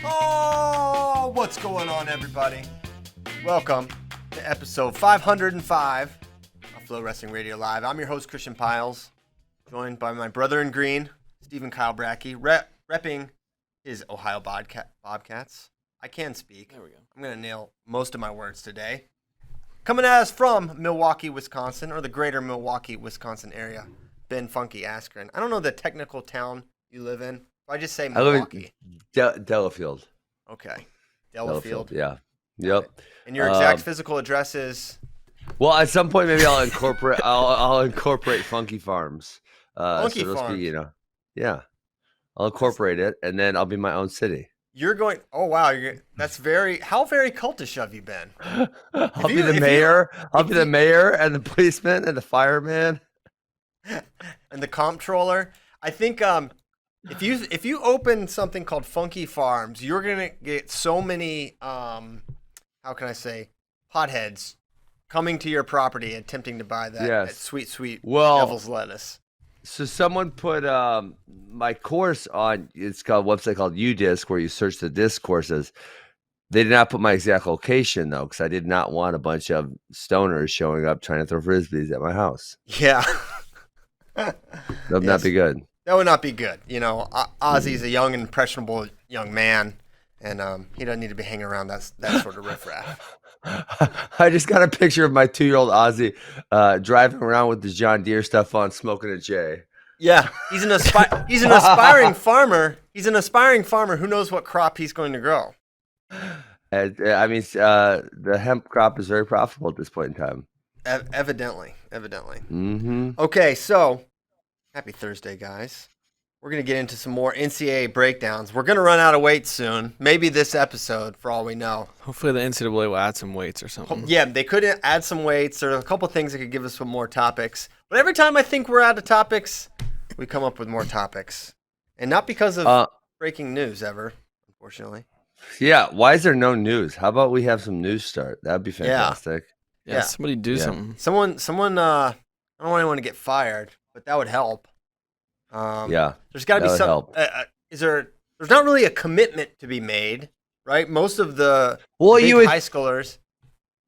Oh, what's going on, everybody? Welcome to episode 505 of FloWrestling Radio Live. I'm your host, Christian Piles, joined by my brother in green, Stephen Kyle Bratke, repping his Ohio Bobcats. I can speak. There we go. I'm going to nail most of my words today. Coming at us from Milwaukee, Wisconsin, or the greater Milwaukee, Wisconsin area, Ben Funky Askren. I don't know the technical town you live in. I just say Milwaukee. I live in Delafield. Okay. Delafield. Yeah. Yep. And your exact physical address is? Well, at some point, maybe I'll incorporate. I'll incorporate Funky Farms. Funky Farms. Yeah. I'll incorporate it, and then I'll be my own city. You're going. Oh wow. That's very. How very cultish have you been? I'll be the mayor. I'll be the mayor and the policeman and the fireman and the comptroller. I think if you open something called Funky Farms, you're gonna get so many how can I say potheads coming to your property attempting to buy that sweet devil's lettuce. So someone put my course on. It's called a website called UDisc, where you search the disc courses. They did not put my exact location though, because I did not want a bunch of stoners showing up trying to throw frisbees at my house. Yeah, that would not be good. That would not be good. You know, Ozzy's a young, impressionable young man, and he doesn't need to be hanging around that sort of riffraff. I just got a picture of my 2-year-old Ozzy driving around with the John Deere stuff on, smoking a J. Yeah, he's an aspiring farmer. He's an aspiring farmer. Who knows what crop he's going to grow? I mean, the hemp crop is very profitable at this point in time. Evidently. Mm-hmm. Okay, so happy Thursday, guys. We're going to get into some more NCAA breakdowns. We're going to run out of weights soon. Maybe this episode, for all we know. Hopefully the NCAA will add some weights or something. Yeah, they could add some weights. There are a couple things that could give us some more topics. But every time I think we're out of topics, we come up with more topics. And not because of breaking news ever, unfortunately. Yeah, why is there no news? How about we have some news start? That'd be fantastic. Yeah, somebody do something. Someone, I don't want anyone to get fired, but that would help. There's got to be some. There's not really a commitment to be made, right? Most of the high schoolers.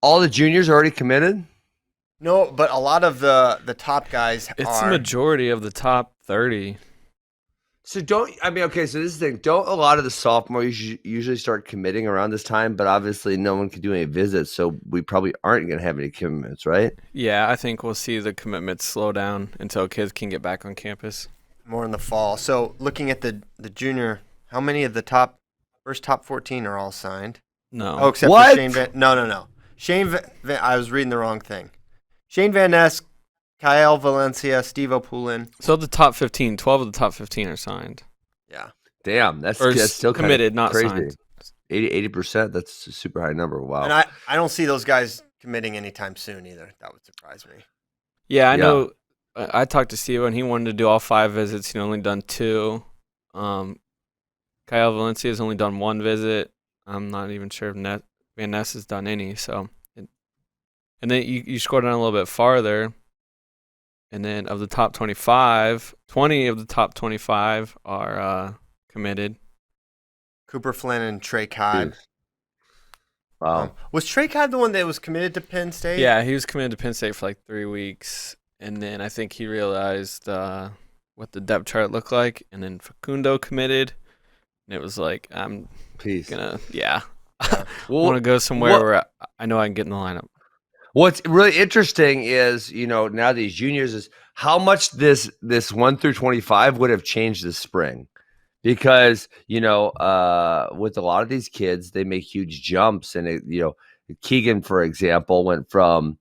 All the juniors are already committed? No, but a lot of the top guys It's the majority of the top 30. So so this is the thing. Don't a lot of the sophomores usually start committing around this time, but obviously no one can do any visits, so we probably aren't going to have any commitments, right? Yeah, I think we'll see the commitments slow down until kids can get back on campus. More in the fall. So looking at the junior, how many of the first top 14 are all signed? No. Oh, except for Shane Van. No. Shane Van. I was reading the wrong thing. Shane Van Ness, Kyle Valencia, Steve O'Poulin. So the top 15, 12 of the top 15 are signed. Yeah. Damn, that's still committed, not crazy. Signed. 80%. That's a super high number. Wow. And I don't see those guys committing anytime soon either. That would surprise me. Yeah, I know. I talked to Steve and he wanted to do all 5 visits. He'd only done 2. Kyle Valencia has only done 1 visit. I'm not even sure if Van Ness has done any. So, and then you scroll down a little bit farther, and then of the top 25, 20 of the top 25 are committed. Cooper Flynn and Trey Cobb. Wow. Was Trey Cobb the one that was committed to Penn State? Yeah, he was committed to Penn State for like 3 weeks. And then I think he realized what the depth chart looked like. And then Facundo committed. And it was like, I'm going to, I want to go somewhere where I know I can get in the lineup. What's really interesting is, now these juniors is how much this 1 through 25 would have changed this spring. Because, with a lot of these kids, they make huge jumps. And, Keegan, for example, went from,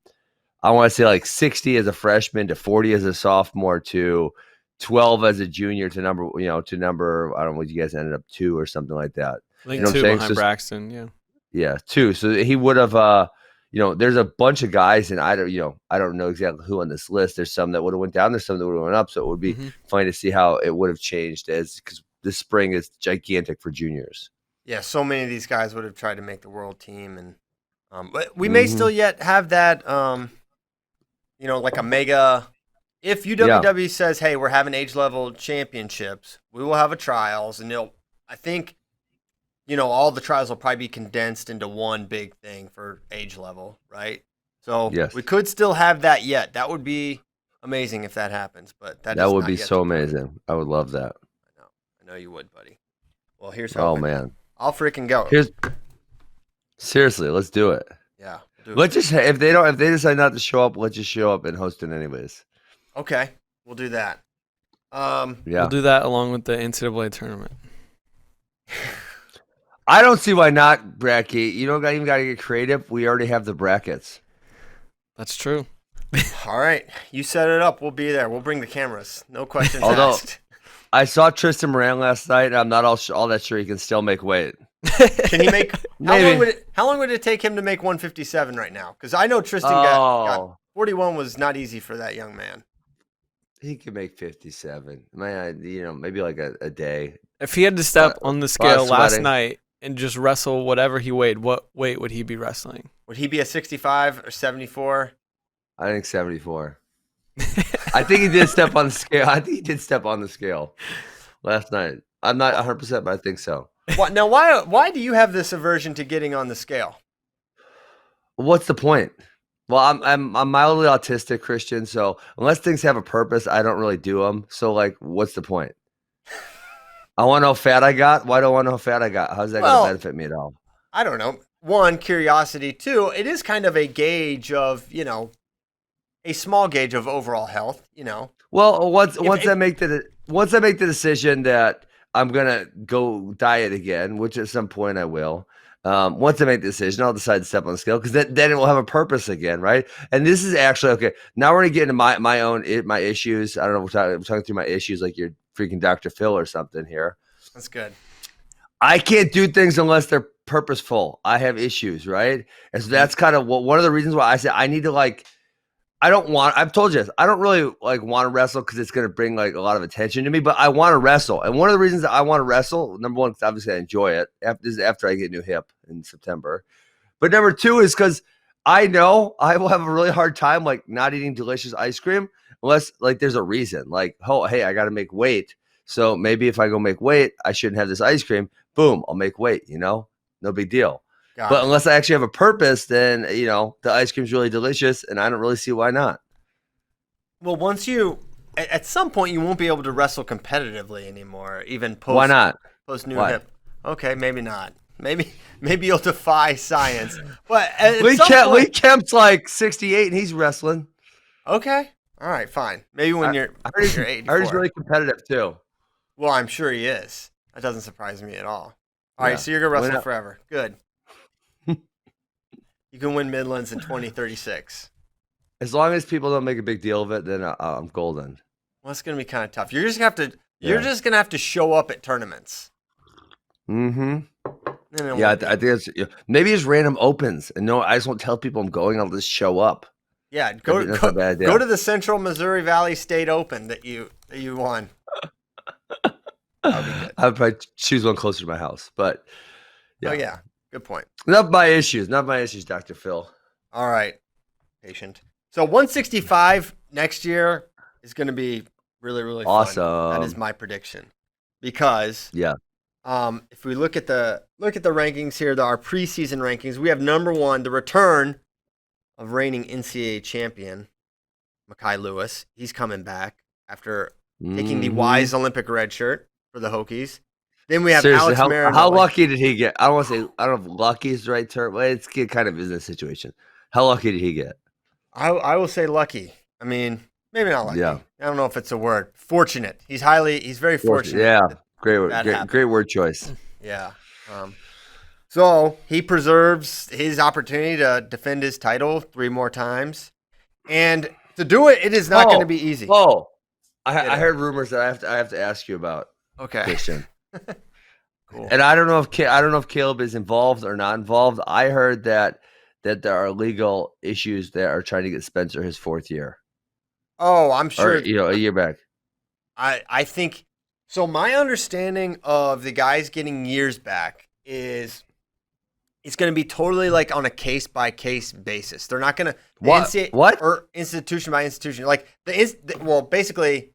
I want to say like 60 as a freshman to 40 as a sophomore to 12 as a junior to number, I don't know what you guys ended up 2 or something like that. I think 2 behind Braxton, yeah. Yeah, 2. So he would have, there's a bunch of guys, and I don't know exactly who on this list. There's some that would have went down, there's some that would have went up. So it would be fun to see how it would have changed because this spring is gigantic for juniors. Yeah, so many of these guys would have tried to make the world team, and but we may still yet have that. Like a mega. If UWW says, "Hey, we're having age level championships," we will have a trials, and I think all the trials will probably be condensed into one big thing for age level, right? So Yes. we could still have that yet. That would be amazing if that happens, but that That is would not be yet so to come. amazing. I would love that. I know you would, buddy. Well, here's Oh hoping. man. I'll freaking go. Seriously, let's do it. Yeah. We'll do Let's just if they decide not to show up, let's just show up and host it anyways. it. Okay. We'll do that. Yeah. We'll do that along with the NCAA tournament. I don't see why not, Bratke. You don't even got to get creative. We already have the brackets. That's true. All right. You set it up. We'll be there. We'll bring the cameras. No questions Although- asked. I saw Tristan Moran last night, and I'm not all that sure he can still make weight. Can he make Maybe. how long would it take him to make 157 right now? Because I know Tristan got 41 was not easy for that young man. He could make 57. Man, maybe like a day. If he had to step on the scale last sweating. night and just wrestle whatever he weighed, what weight would he be wrestling? Would he be a 65 or 74? I think 74. I think he did step on the scale. I think he did step on the scale last night. I'm not 100%, but I think so. Now, why do you have this aversion to getting on the scale? What's the point? Well, I'm mildly autistic, Christian, so unless things have a purpose, I don't really do them. So, like, what's the point? I want to know how fat I got. Why do I want to know how fat I got? How's that going to benefit me at all? I don't know. One, curiosity. Two, it is kind of a gauge of, a small gauge of overall health, Well, once I make the decision that I'm gonna go diet again, which at some point I will. Once I make the decision, I'll decide to step on the scale because then it will have a purpose again, right? And this is actually okay. Now we're gonna get into my issues. I don't know. We're talking through my issues like you're freaking Dr. Phil or something here. That's good. I can't do things unless they're purposeful. I have issues, right? And so that's kind of one of the reasons why I said I need to I've told you this, I don't really want to wrestle because it's going to bring a lot of attention to me, but I want to wrestle. And one of the reasons that I want to wrestle, number one, because obviously I enjoy it. This is after I get a new hip in September. But number two is because I know I will have a really hard time not eating delicious ice cream unless there's a reason. Hey, I got to make weight. So maybe if I go make weight, I shouldn't have this ice cream. Boom, I'll make weight, no big deal. But unless I actually have a purpose, then, the ice cream's really delicious, and I don't really see why not. Well, at some point, you won't be able to wrestle competitively anymore, even post. Why not? Post new hip. Okay, maybe not. Maybe you'll defy science. But Lee Kemp's 68, and he's wrestling. Okay. All right, fine. Maybe when you're 84. I heard he's really competitive, too. Well, I'm sure he is. That doesn't surprise me at all. All right, so you're going to wrestle forever. Good. You can win Midlands in 2036. As long as people don't make a big deal of it, then I'm golden. Well, it's going to be kind of tough. You're just going to have to show up at tournaments. Mm-hmm. Yeah, I think it's maybe it's random opens, and I just won't tell people I'm going. I'll just show up. Yeah, go to the Central Missouri Valley State Open that you won. That would be good. I'd probably choose one closer to my house, but yeah. Oh yeah, good point. Not my issues, Dr. Phil. All right, patient. So 165 next year is going to be really, really awesome. Fun. That is my prediction. Because if we look at the rankings here, our preseason rankings, we have number 1, the return of reigning NCAA champion Mekhi Lewis. He's coming back after taking the Wise Olympic red shirt for the Hokies. Then we have Seriously, Alex Marinelli. How lucky did he get? I don't know if lucky is the right term, but it's kind of business situation. How lucky did he get? I will say lucky. I mean, maybe not lucky. Yeah. I don't know if it's a word. Fortunate. He's very fortunate. Yeah. Great word choice. Yeah. So he preserves his opportunity to defend his title 3 more times. And to do it, it is not going to be easy. I heard rumors that I have to ask you about. Okay. Christian. Cool. And I don't know if Caleb is involved or not involved. I heard that there are legal issues that are trying to get Spencer his 4th year. Oh, I'm sure. Or, a year back. I think so. My understanding of the guys getting years back is it's going to be totally on a case by case basis. They're not going to what or institution by institution. Basically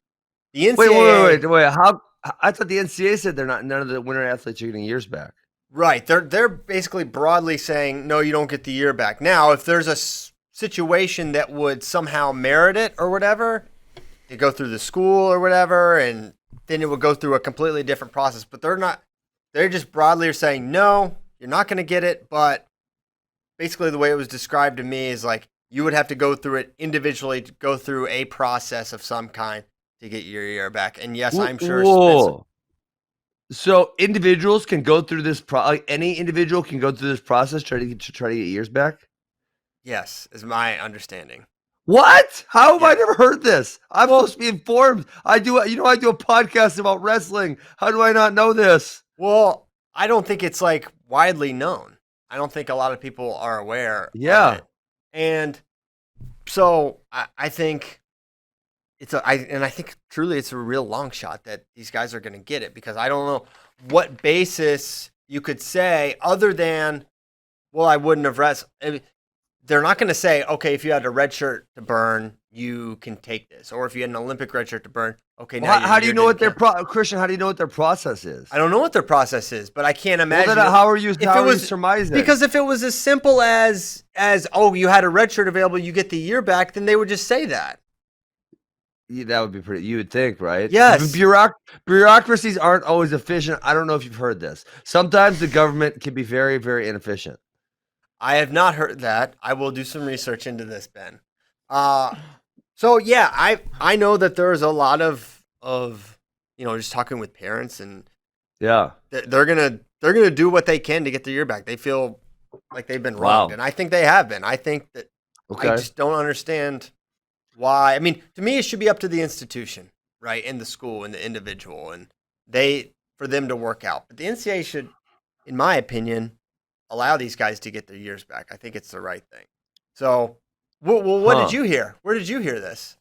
the NCAA. Wait. How? I thought the NCAA said none of the winter athletes are getting years back. Right. They're basically broadly saying, no, you don't get the year back. Now, if there's a situation that would somehow merit it or whatever, they go through the school or whatever, and then it would go through a completely different process. But they're not. They're just broadly saying, no, you're not going to get it. But basically, the way it was described to me is like you would have to go through it individually, to go through a process of some kind to get your year back. And yes, I'm sure. Whoa. So individuals can go through this any individual can go through this process try to get years back? Yes, is my understanding. What? How have I never heard this? I'm supposed to be informed. I do a podcast about wrestling. How do I not know this? Well, I don't think it's like widely known. I don't think a lot of people are aware of it. And so I think I think truly it's a real long shot that these guys are going to get it, because I don't know what basis you could say other than, well, I wouldn't have wrestled. I mean, they're not going to say, okay, if you had a red shirt to burn, you can take this, or if you had an Olympic red shirt to burn, okay. Now how do you know what their Christian? How do you know what their process is? I don't know what their process is, but I can't imagine. Well, then how are you surmising? Because if it was as simple as oh, you had a red shirt available, you get the year back, then they would just say that. Yeah, that would be pretty. You would think, right? Yes. Bureaucracies aren't always efficient. I don't know if you've heard this. Sometimes the government can be very, very inefficient. I have not heard that. I will do some research into this, Ben. So yeah, I know that there's a lot of just talking with parents, and yeah, they're gonna do what they can to get their year back. They feel like they've been wronged, and I think they have been. I think that I just don't understand why. I mean, to me, it should be up to the institution, right, and the school and the individual, and for them to work out. But the NCAA should, in my opinion, allow these guys to get their years back. I think it's the right thing. So, what did you hear? Where did you hear this?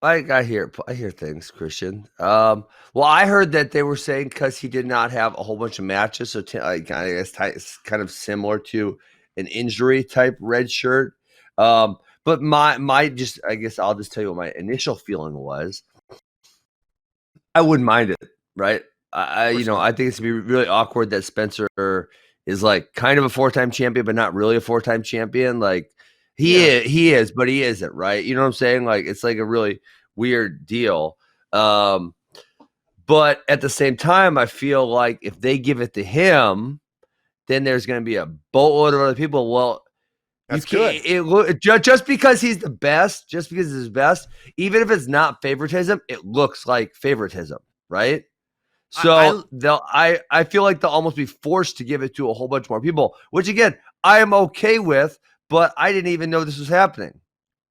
I hear things, Christian. Well, I heard that they were saying because he did not have a whole bunch of matches, so I guess it's kind of similar to an injury type red shirt. But I guess I'll just tell you what my initial feeling was. I wouldn't mind it, right? I think it's gonna be really awkward that Spencer is like kind of a 4-time champion, but not really a 4-time champion. Like he is, but he isn't, right? You know what I'm saying? Like it's like a really weird deal. But at the same time, I feel like if they give it to him, then there's going to be a boatload of other people. Well, that's good. Just because he's the best, just because he's the best, even if it's not favoritism, it looks like favoritism, right? So I feel like they'll almost be forced to give it to a whole bunch more people, which again, I am okay with, but I didn't even know this was happening.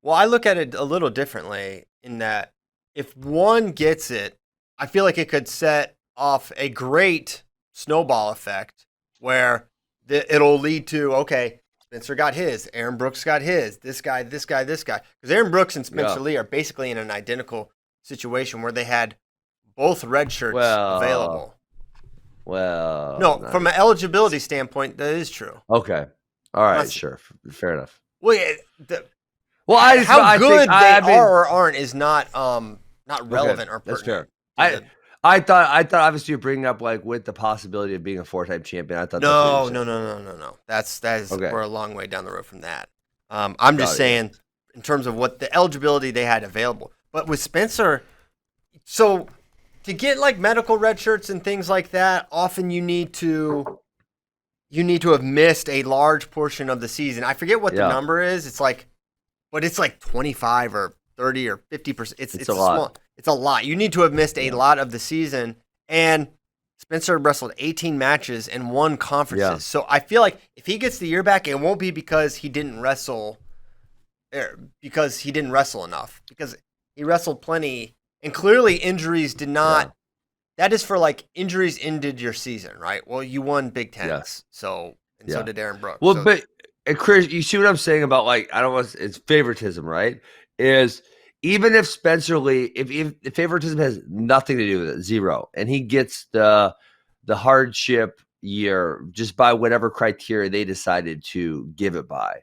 Well, I look at it a little differently in that if one gets it, I feel like it could set off a great snowball effect where it'll lead to, okay, Spencer got his, Aaron Brooks got his, this guy. Because Aaron Brooks and Spencer Lee are basically in an identical situation where they had both red shirts available. Well, no, from an eligibility standpoint, that is true. Okay. All right, sure. Fair enough. Well, how good they are or aren't is not relevant or pertinent. That's fair. I thought obviously you're bringing up like with the possibility of being a 4-time champion. I thought no. We're a long way down the road from that. I'm just saying in terms of what the eligibility they had available. But with Spencer, so to get like medical red shirts and things like that, often you need to have missed a large portion of the season. I forget what the number is. It's like 25 or 30 or 50%. It's a lot. It's a lot. You need to have missed a lot of the season. And Spencer wrestled 18 matches and won conferences. Yeah. So I feel like if he gets the year back, it won't be because he didn't wrestle enough. Because he wrestled plenty. And clearly injuries did not. Yeah. That is for like injuries ended your season, right? Well, you won Big Ten. Yes. So did Aaron Brooks. Well, but Chris, you see what I'm saying about like, it's favoritism, right? Is even if Spencer Lee, if favoritism has nothing to do with it, zero, and he gets the hardship year just by whatever criteria they decided to give it by,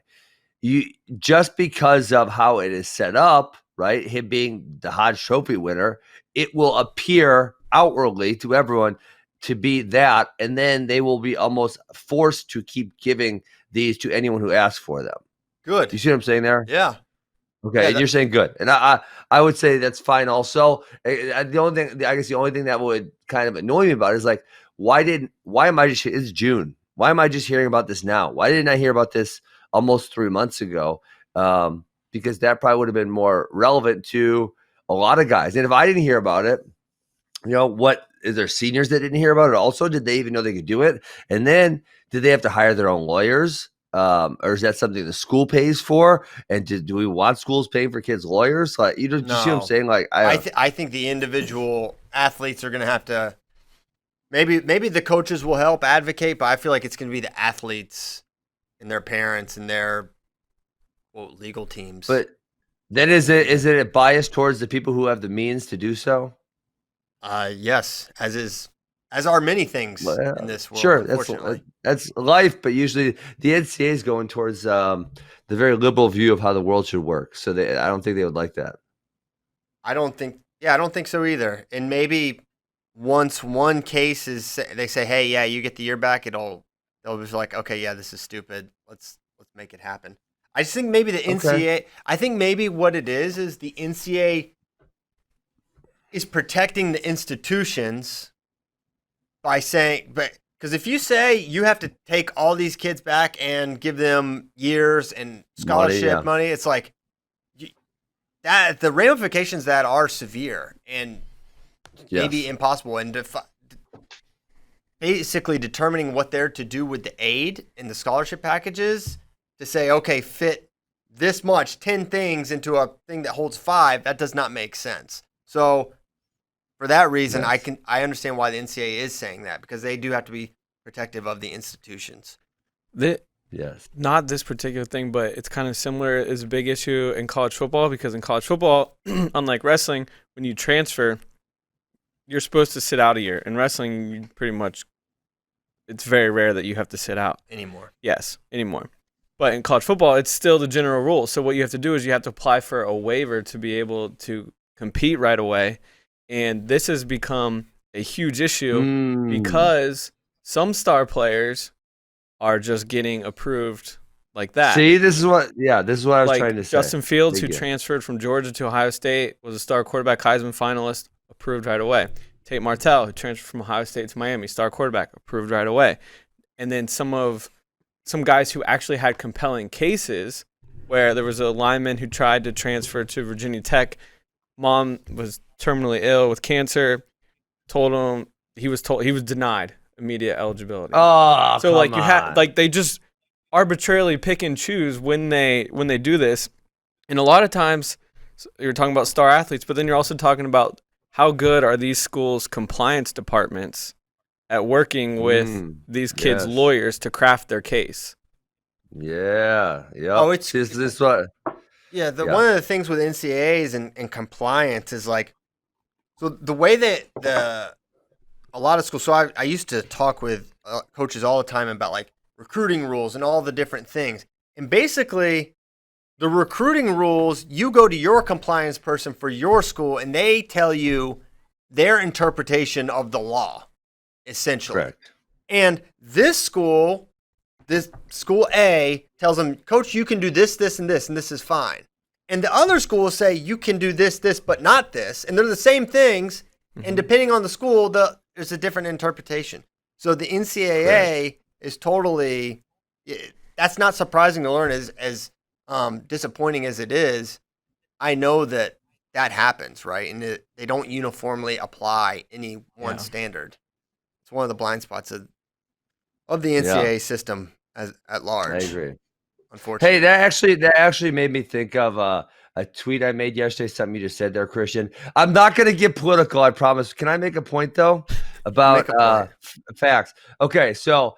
just because of how it is set up, right? Him being the Hodge Trophy winner, it will appear outwardly to everyone to be that, and then they will be almost forced to keep giving these to anyone who asks for them. Good. You see what I'm saying there? Yeah. Okay, Yeah, and you're saying good, and I would say that's fine. Also, the only thing that would kind of annoy me about it is like, why am I just? It's June. Why am I just hearing about this now? Why didn't I hear about this almost 3 months ago? Because that probably would have been more relevant to a lot of guys. And if I didn't hear about it, what is there seniors that didn't hear about it? Also, did they even know they could do it? And then did they have to hire their own lawyers? Or is that something the school pays for? And do we want schools paying for kids' lawyers? Like, you see what I'm saying? Like, I think the individual athletes are going to have to. Maybe the coaches will help advocate, but I feel like it's going to be the athletes and their parents and their legal teams. But then is it a bias towards the people who have the means to do so? Yes, as are many things in this world. Sure, that's life, but usually the NCAA is going towards the very liberal view of how the world should work. So I don't think they would like that. I don't think so either. And maybe once one case is, they say, hey, yeah, you get the year back, they'll be like, okay, yeah, this is stupid. Let's make it happen. I just think maybe the NCAA. I think maybe what it is the NCAA is protecting the institutions by saying, because if you say you have to take all these kids back and give them years and scholarship money, it's like that the ramifications of that are severe and maybe impossible. And basically determining what they're to do with the aid and the scholarship packages to say, okay, fit this much, 10 things into a thing that holds 5, that does not make sense. So for that reason, I understand why the NCAA is saying that, because they do have to be protective of the institutions. Not this particular thing, but it's kind of similar. Is a big issue in college football, because in college football, unlike wrestling, when you transfer, you're supposed to sit out a year. In wrestling, you pretty much, it's very rare that you have to sit out anymore. Yes, anymore. But in college football, it's still the general rule. So what you have to do is you have to apply for a waiver to be able to compete right away. And this has become a huge issue because some star players are just getting approved like that. See, this is what I was trying to say. Justin Fields, who transferred from Georgia to Ohio State, was a star quarterback, Heisman finalist, approved right away. Tate Martell, who transferred from Ohio State to Miami, star quarterback, approved right away. And then some guys who actually had compelling cases, where there was a lineman who tried to transfer to Virginia Tech. Mom was terminally ill with cancer. He was denied immediate eligibility. Oh, so they just arbitrarily pick and choose when they do this. And a lot of times you're talking about star athletes, but then you're also talking about how good are these schools' compliance departments at working with these kids' lawyers to craft their case. Yeah. Oh, it's this what. Yeah, one of the things with NCAAs and compliance is like, so the way that a lot of schools. So I used to talk with coaches all the time about like recruiting rules and all the different things, and basically the recruiting rules, you go to your compliance person for your school, and they tell you their interpretation of the law, essentially. Correct. And this school A tells them, Coach, you can do this, this, and this is fine. And the other schools say you can do this, but not this. And they're the same things. And depending on the school, there's a different interpretation. So the NCAA is totally, that's not surprising to learn. As disappointing as it is, I know that happens, right? And they don't uniformly apply any one standard. It's one of the blind spots of the NCAA system at large. I agree. Unfortunately. Hey, that actually made me think of a tweet I made yesterday. Something you just said there, Christian. I'm not going to get political, I promise. Can I make a point though about facts? Okay, so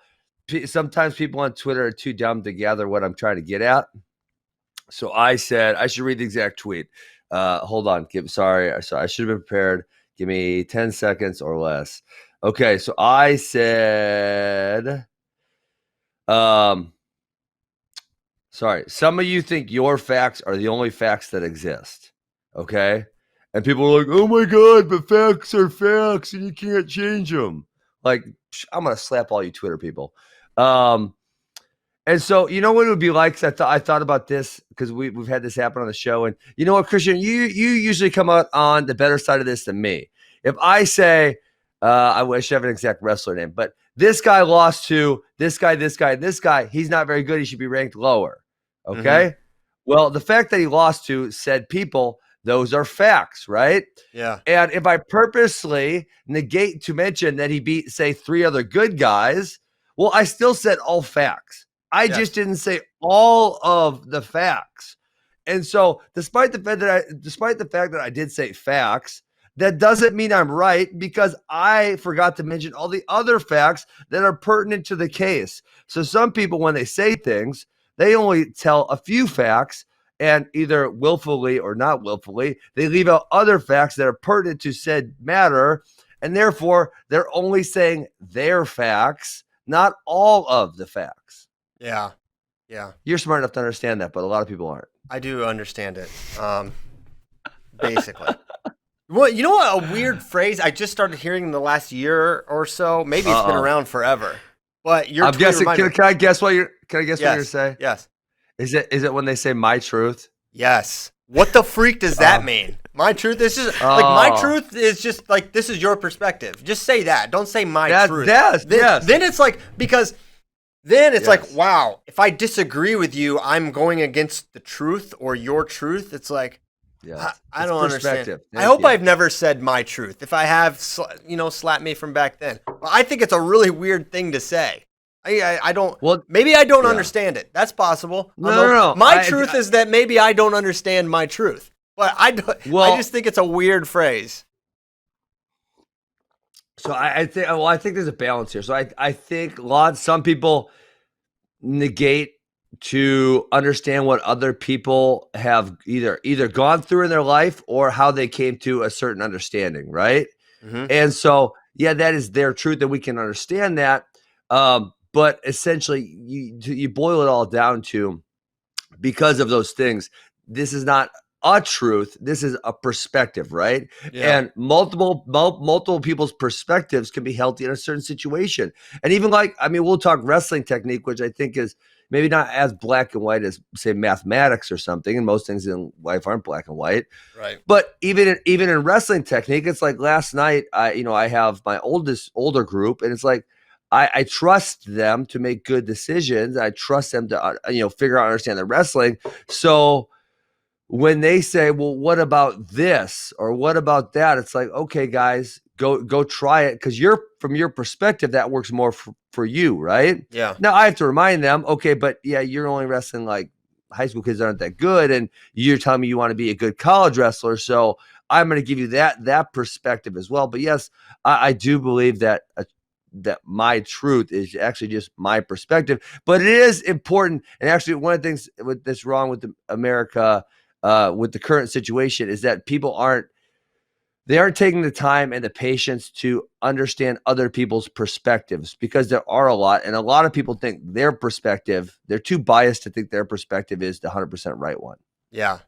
sometimes people on Twitter are too dumb to gather what I'm trying to get at. So I said I should read the exact tweet. Hold on. Sorry, I should have been prepared. Give me 10 seconds or less. Okay, so I said, sorry, some of you think your facts are the only facts that exist, okay? And people are like, oh my God, but facts are facts and you can't change them. Like, I'm gonna slap all you Twitter people. And so, you know what it would be like? 'Cause I thought about this because we've had this happen on the show. And you know what, Christian, you usually come out on the better side of this than me. If I say, I wish I have an exact wrestler name, but this guy lost to this guy, this guy, this guy, he's not very good. He should be ranked lower. Okay. Well, the fact that he lost to said people, those are facts, right? Yeah. And if I purposely negate to mention that he beat, say, 3 other good guys, well, I still said all facts. I just didn't say all of the facts. And so despite the fact that I did say facts, that doesn't mean I'm right, because I forgot to mention all the other facts that are pertinent to the case. So some people, when they say things, they only tell a few facts, and either willfully or not willfully, they leave out other facts that are pertinent to said matter. And therefore, they're only saying their facts, not all of the facts. Yeah. Yeah. You're smart enough to understand that, but a lot of people aren't. I do understand it. Basically. Well, you know what? A weird phrase I just started hearing in the last year or so. Maybe it's been around forever. But you're guessing. Can I guess what you're? Can I guess what you're saying? Yes. Is it when they say my truth? Yes. What the freak does that mean? My truth is just like my truth is just like this is your perspective. Just say that. Don't say my truth. Yes. Then it's like because then it's like wow. If I disagree with you, I'm going against the truth or your truth. It's like I don't understand. I hope I've never said my truth. If I have, slap me from back then. But I think it's a really weird thing to say. I don't. Well, maybe I don't understand it. That's possible. No. My truth is that maybe I don't understand my truth, but I don't. I just think it's a weird phrase. So I think there's a balance here. So I think some people negate to understand what other people have either gone through in their life or how they came to a certain understanding, right? And so that is their truth, and we can understand that. But essentially, you boil it all down to, because of those things, this is not a truth. This is a perspective, right? Yeah. And multiple people's perspectives can be healthy in a certain situation. And even we'll talk wrestling technique, which I think is maybe not as black and white as, say, mathematics or something. And most things in life aren't black and white. Right. But even in wrestling technique, it's like last night, I have my older group, and it's like, I trust them to make good decisions. I trust them to, figure out, understand the wrestling. So when they say, well, what about this or what about that? It's like, okay, guys, go try it. Cause from your perspective, that works more for you. Right. Yeah. Now I have to remind them, okay, but you're only wrestling like high school kids aren't that good. And you're telling me you want to be a good college wrestler. So I'm going to give you that perspective as well. But yes, I do believe that my truth is actually just my perspective, but it is important. And actually, one of the things that's wrong with America, with the current situation, is that people aren't taking the time and the patience to understand other people's perspectives, because there are a lot, and a lot of people think they're too biased to think their perspective is the 100% right one. Yeah,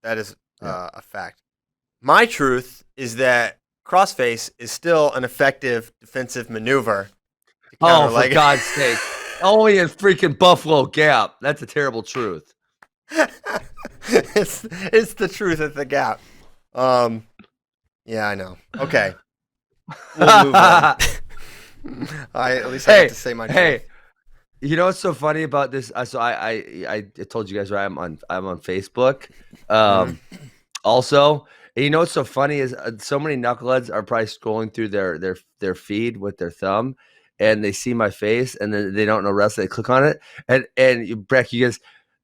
that is a fact. My truth is that crossface is still an effective defensive maneuver. Oh, for God's sake. Only in freaking Buffalo Gap. That's a terrible truth. It's the truth at the Gap. Yeah, I know. Okay. We'll move on. At least I have to say my truth. Hey, you know what's so funny about this? So I told you guys, right? I'm on Facebook. Also, and you know what's so funny is so many knuckleheads are probably scrolling through their feed with their thumb, and they see my face, and then they don't know wrestling. They click on it, and Bratke, you guys,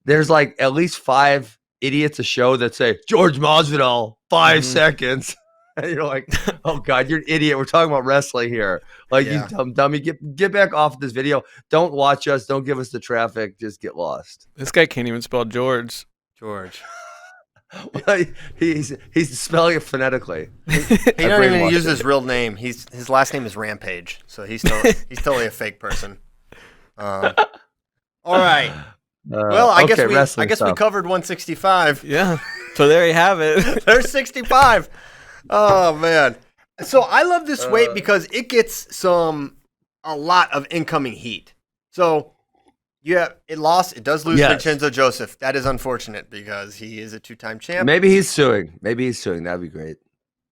there's like at least 5 idiots a show that say George Masvidal 5 seconds, and you're like, oh God, you're an idiot. We're talking about wrestling here. Like, you dumb dummy, get back off this video. Don't watch us. Don't give us the traffic. Just get lost. This guy can't even spell George. Well, he's spelling it phonetically. He don't even use his real name. His last name is Rampage, so he's totally a fake person. All right. Well, I guess we covered 165. Yeah. So there you have it. There's 65. Oh man. So I love this weight because it gets a lot of incoming heat. So it does lose Vincenzo Joseph. That is unfortunate because he is a 2-time champ. Maybe he's suing. That'd be great.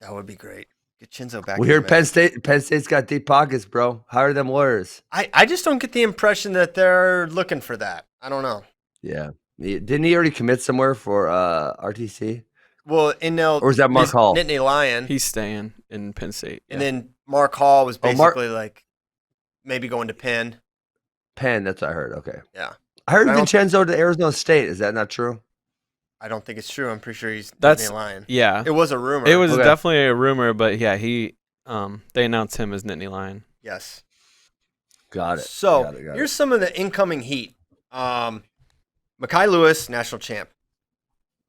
That would be great. Get Chinzo back. We hear Penn State's got deep pockets, bro. Hire them lawyers. I just don't get the impression that they're looking for that. I don't know. Yeah. Didn't he already commit somewhere for RTC? Well, or is that Mark Hall? Nittany Lion. He's staying in Penn State. And then Mark Hall was basically like maybe going to Penn. Penn, that's what I heard. Okay. Yeah. I heard Vincenzo to Arizona State. Is that not true? I don't think it's true. I'm pretty sure he's Nittany Lion. Yeah. It was a rumor. It was definitely a rumor, but yeah, they announced him as Nittany Lion. Yes. Got it. So got here's some of the incoming heat. Mekhi Lewis, national champ.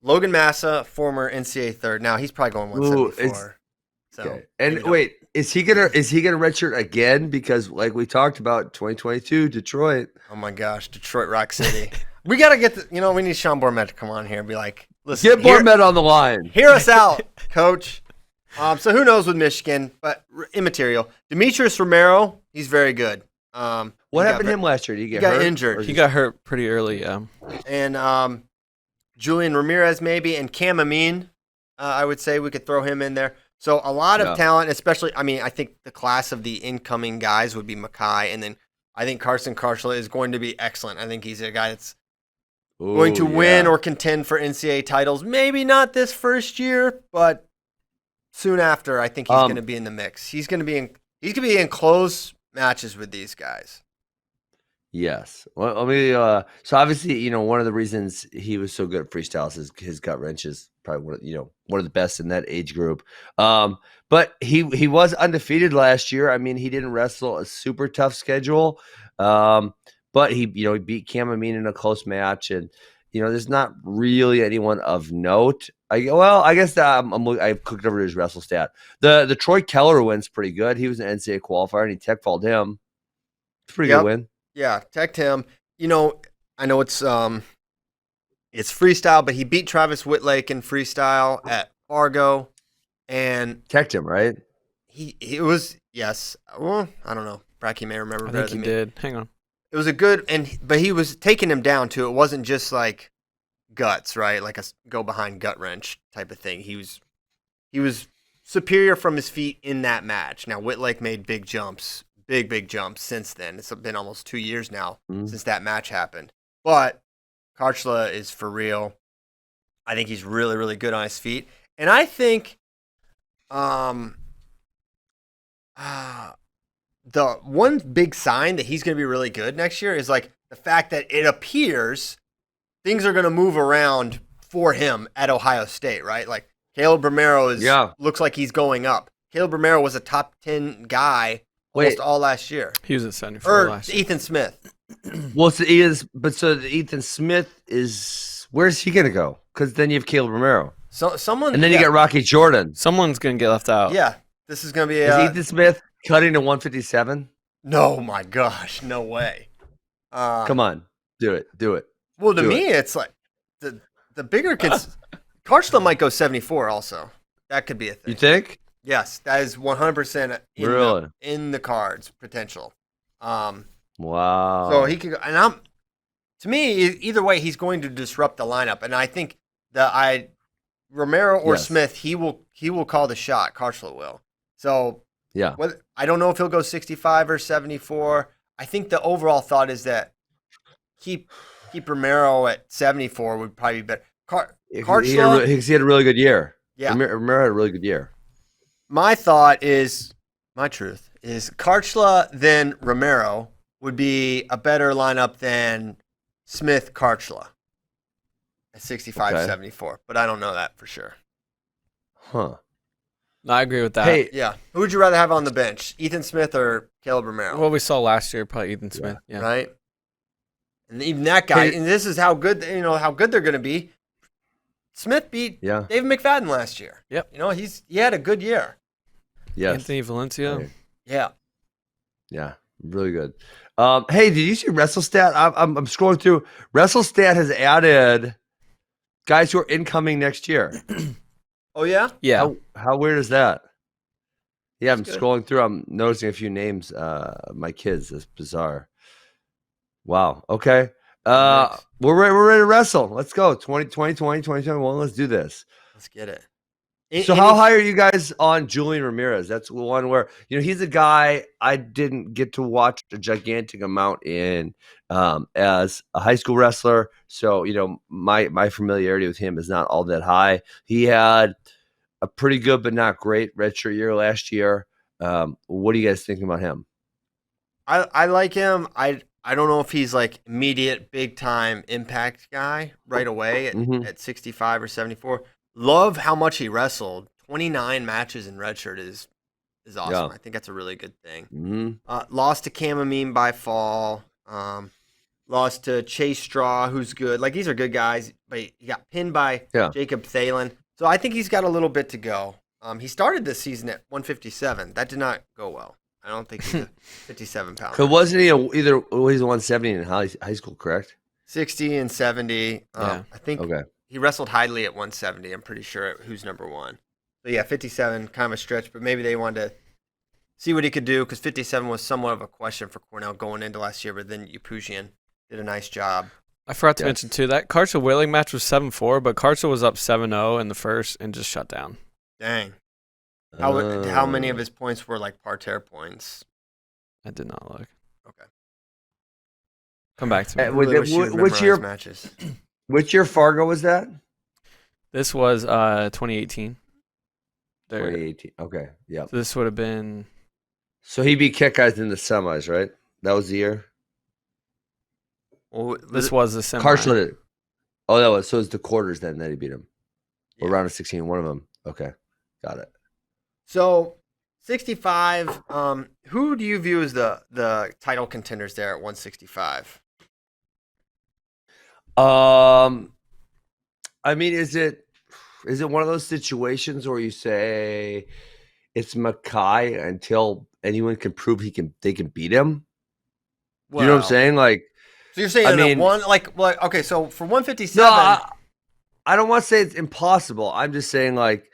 Logan Massa, former NCAA third. Now he's probably going 174. Okay. And wait, is he gonna redshirt again? Because like we talked about, 2022 Detroit. Oh my gosh, Detroit Rock City. We gotta get we need Sean Bormet to come on here and be like, listen, get Bormet on the line. Hear us out, coach. So who knows with Michigan, but immaterial. Demetrius Romero, he's very good. What happened to him last year? Did he got injured. He got hurt pretty early, yeah. And Julian Ramirez maybe, and Cam Amin, I would say we could throw him in there. So a lot of talent, especially, I think the class of the incoming guys would be Mekhi, and then I think Carson Karchla is going to be excellent. I think he's a guy that's going to win or contend for NCAA titles. Maybe not this first year, but soon after, I think he's going to be in the mix. He's going to be in close matches with these guys. Yes. Well, so obviously, one of the reasons he was so good at freestyle is his gut wrench is probably one of the best in that age group. But he was undefeated last year. I mean, he didn't wrestle a super tough schedule. But he beat Cam Amin in a close match, and there's not really anyone of note. I guess I've cooked over his wrestle stat. The Troy Keller win's pretty good. He was an NCAA qualifier, and he tech falled him. It's a pretty good win. Yeah, teched him. I know it's freestyle, but he beat Travis Whitlake in freestyle at Fargo, and teched him, right? He was yes. Well, I don't know. Bratke may remember better than me. I think he did. Hang on. It was a good but he was taking him down too. It wasn't just like guts, right? Like a go behind gut wrench type of thing. He was superior from his feet in that match. Now Whitlake made big jumps since then. It's been almost 2 years now since that match happened. But Karchla is for real. I think he's really, really good on his feet. And I think the one big sign that he's going to be really good next year is like the fact that it appears things are going to move around for him at Ohio State, right? Like Caleb Romero looks like he's going up. Caleb Romero was a top 10 guy almost all last year. He was at 74 last year. Ethan Smith. Well, so Ethan Smith is, where's he going to go? Because then you have Caleb Romero. And then you get Rocky Jordan. Someone's going to get left out. Yeah. This is going to be Is Ethan Smith cutting to 157? No, my gosh. No way. Come on. Do it. Well, to me, it's like the bigger kids. Karchla might go 74 also. That could be a thing. You think? Yes, that is 100% in the cards potential. Wow. So he could, to me, either way, he's going to disrupt the lineup, and I think Romero or Smith, he will call the shot. Karchla will. So yeah, I don't know if he'll go 65 or 74. I think the overall thought is that keep Romero at 74 would probably be better. Karchla, he had a really good year. Yeah, Romero had a really good year. My truth is Karchla then Romero would be a better lineup than Smith Karchla at 65-74, but I don't know that for sure. Huh. No, I agree with that. Hey, yeah. Who would you rather have on the bench, Ethan Smith or Caleb Romero? What we saw last year, probably Ethan Smith. Yeah. Right. And even that guy, and this is how good how good they're going to be. Smith beat Dave McFadden last year. Yep. He had a good year. Yes. Anthony Valencia. Right. Yeah. Yeah, really good. Hey, did you see WrestleStat? I'm scrolling through. WrestleStat has added guys who are incoming next year. Oh yeah? Yeah. How weird is that? Yeah, I'm That's good. scrolling through. I'm noticing a few names. My kids. That's bizarre. Wow. Okay. Mix. We're ready to wrestle. Let's go. 2020, 2021. Let's do this. Let's get it. So how high are you guys on Julian Ramirez? That's the one where he's a guy I didn't get to watch a gigantic amount in as a high school wrestler. So my familiarity with him is not all that high. He had a pretty good but not great redshirt year last year. What are you guys thinking about him? I like him. I don't know if he's like immediate big time impact guy right away Mm-hmm. at 65 or 74. Love how much he wrestled. 29 matches in redshirt is awesome. Yeah. I think that's a really good thing. Mm-hmm. Lost to Camamine by fall. Lost to Chase Straw, who's good. Like, these are good guys, but he got pinned by Yeah. Jacob Thalen. So I think he's got a little bit to go. He started this season at 157. That did not go well. I don't think he's a 57 pounder. Because wasn't he he's a 170 in high school, correct? 60 and 70. Yeah. I think Okay. he wrestled Hidley at 170. I'm pretty sure who's number one. So yeah, 57, kind of a stretch, but maybe they wanted to see what he could do because 57 was somewhat of a question for Cornell going into last year, but then Upuzian did a nice job. I forgot to mention too that Karcher Wheeling match was 7-4, but Karcher was up 7-0 in the first and just shut down. Dang. How many of his points were like parterre points? I did not look. Okay. Come back to me. Which year? Matches? Which year Fargo was that? This was 2018. 2018. Okay. Yeah. So this would have been. So he beat Kick Guys in the semis, right? That was the year. Well, This was the semi. Karchler did. Oh, that was. So it's the quarters then that he beat him. Yeah. Or round of 16, one of them. Okay. Got it. So 65. Who do you view as the title contenders there at 165? I mean, is it one of those situations where you say it's Mackay until anyone can prove they can beat him? Well, You know what I'm saying? Like, so you're saying I mean, okay, so for 157, no, I don't want to say it's impossible. I'm just saying, like,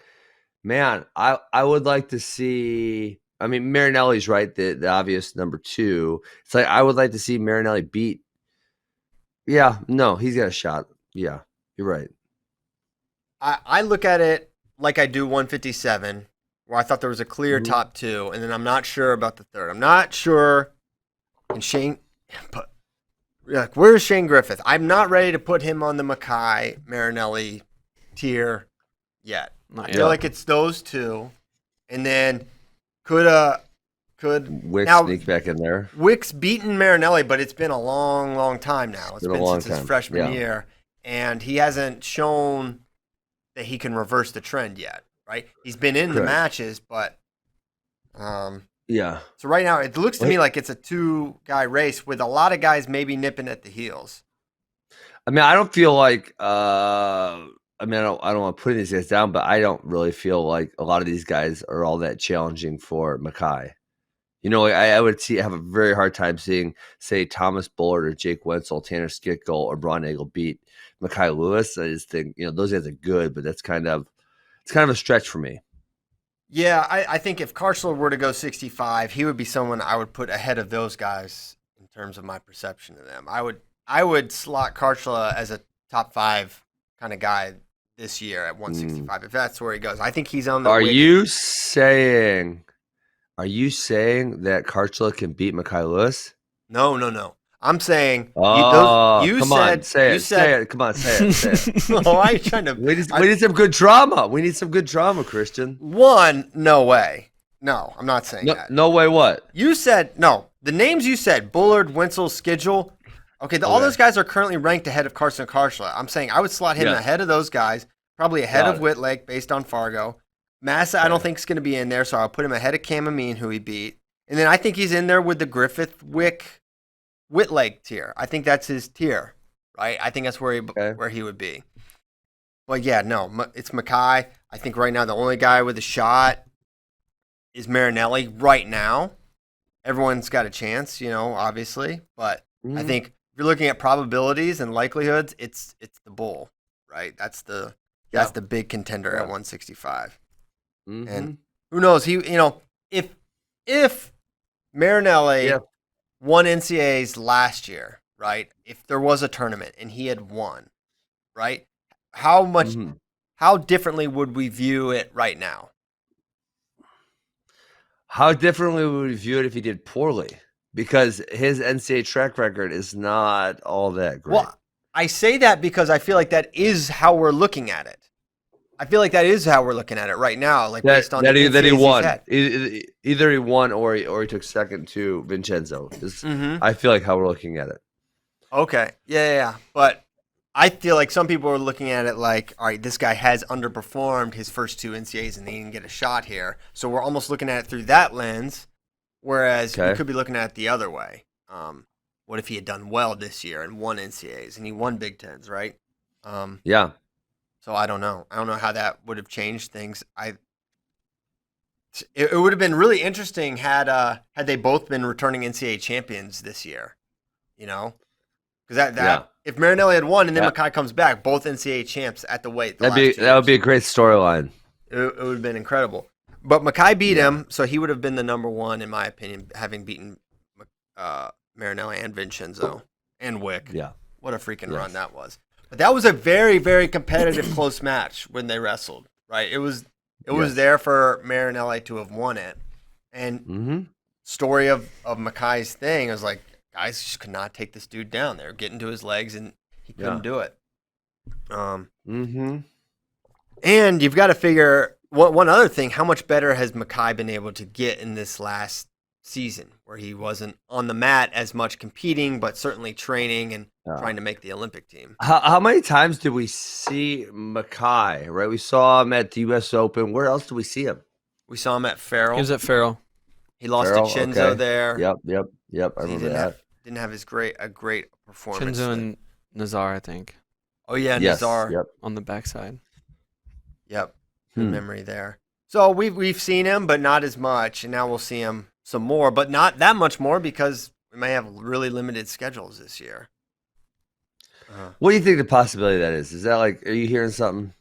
man, I would like to see. I mean, Marinelli's right, the obvious number two. It's like I would like to see Marinelli beat. Yeah, no, he's got a shot. Yeah, you're right. I look at it like I do 157, where I thought there was a clear top two, and then I'm not sure about the third. I'm not sure. And Shane, but like, where's Shane Griffith? I'm not ready to put him on the Mackay Marinelli tier yet. Not I yet. feel like it's those two, and then could Wick now sneak back in there. Wick's beaten Marinelli, but it's been a long time now. It's Been a been long since his time, freshman yeah. year, and he hasn't shown that he can reverse the trend yet. Right? He's been in the Correct. matches, but Yeah. so right now it looks to me like it's a two-guy race with a lot of guys maybe nipping at the heels. I mean, I don't feel like. I mean, I don't want to put these guys down, but I don't really feel like a lot of these guys are all that challenging for Mackay. Like, I would have a very hard time seeing, say, Thomas Bullard or Jake Wenzel, Tanner Skitgle, or Braun Nagel beat Mackay Lewis. I just think those guys are good, but it's kind of a stretch for me. Yeah, I think if Karchler were to go 65, he would be someone I would put ahead of those guys in terms of my perception of them. I would slot Karchler as a top 5 kind of guy this year at 165 if that's where he goes. I think he's on the. Are you saying that Karchler can beat Mackay Lewis? No. I'm saying come on, say it. Come on, say it. Why are you trying to? We need some good drama. We need some good drama, Christian. One, no way. No, I'm not saying that. No way. What You said no. The names you said, Bullard, Wenzel, Skidgel. Okay, all those guys are currently ranked ahead of Carson Karchler. I'm saying I would slot him ahead of those guys, probably ahead of Whitlake based on Fargo. Massa, I don't think is going to be in there, so I'll put him ahead of Camamine, who he beat. And then I think he's in there with the Griffith, Wick, Whitlake tier. I think that's his tier, right? I think that's where he would be. But yeah, no, it's Mackay. I think right now the only guy with a shot is Marinelli right now. Everyone's got a chance, obviously. But I think if you're looking at probabilities and likelihoods, it's the Bull, right? That's the big contender at 165. Mm-hmm. And who knows? He, if Marinelli Yeah. won NCAAs last year, right? If there was a tournament and he had won, right? How differently would we view it right now? How differently would we view it if he did poorly? Because his NCAA track record is not all that great. Well, I say that because I feel like that is how we're looking at it. I feel like that is how we're looking at it right now, like based on that the he NCAAs he's won. had. Either he won or he took second to Vincenzo. Mhm. I feel like how we're looking at it. Okay. Yeah. But I feel like some people are looking at it like, all right, this guy has underperformed his first 2 NCAAs and he didn't get a shot here. So we're almost looking at it through that lens, whereas we could be looking at it the other way. What if he had done well this year and won NCAAs and he won Big Tens, right? Yeah. So I don't know. I don't know how that would have changed things. It would have been really interesting had they both been returning NCAA champions this year, you know? Because if Marinelli had won and then Mackay comes back, both NCAA champs at the weight. That would be a great storyline. It would have been incredible. But Mackay beat him, so he would have been the number 1 in my opinion, having beaten Marinelli and Vincenzo and Wick. Yeah. What a freaking run that was. But that was a very, very competitive close match when they wrestled, right? It was there for Marinelli to have won it. And story of Mackay's thing was like, guys just could not take this dude down. They were getting to his legs and he couldn't do it. And you've got to figure one other thing, how much better has Mackay been able to get in this last season where he wasn't on the mat as much competing, but certainly training and trying to make the Olympic team. How many times did we see Mackay, right? We saw him at the U.S. Open. Where else did we see him? We saw him at Farrell. He was at Farrell. He lost to Chinzo there. Yep. I remember that. Didn't have a great performance. Chinzo and Nazar, I think. Oh yeah, Nazar. Yep. On the backside. Yep. Good memory there. So we've seen him, but not as much, and now we'll see him some more, but not that much more because we may have really limited schedules this year. What do you think the possibility of that is? Is that like, are you hearing something?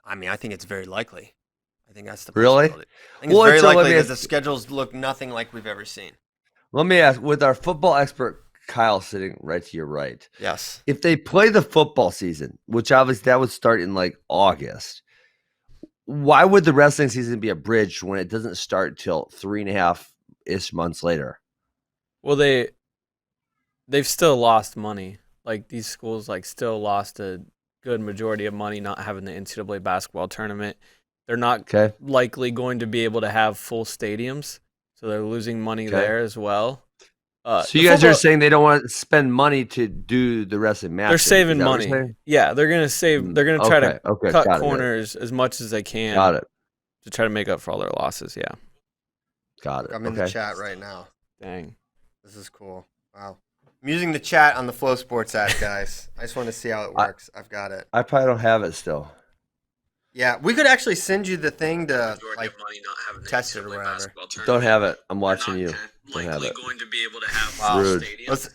I mean, I think it's very likely. I think that's the really. possibility. I think it's very likely because the schedules look nothing like we've ever seen. Let me ask, with our football expert Kyle sitting right to your right. Yes. If they play the football season, which obviously that would start in like August, why would the wrestling season be abridged when it doesn't start till 3.5-ish months later? Well, they've still lost money. Like these schools, like still lost a good majority of money not having the NCAA basketball tournament. They're not likely going to be able to have full stadiums, so they're losing money there as well. So you guys are saying they don't want to spend money to do the wrestling match? They're saving money. Yeah, they're gonna save. They're gonna try to cut corners as much as they can. Got it. To try to make up for all their losses. Yeah. Got it. I'm in the chat right now. Dang. This is cool. Wow. I'm using the chat on the Flow Sports app, guys. I just want to see how it works. I've got it. I probably don't have it still. Yeah, we could actually send you the thing to like test it or whatever. Don't have it. I'm watching you. Don't have it. Going to be able to have rude.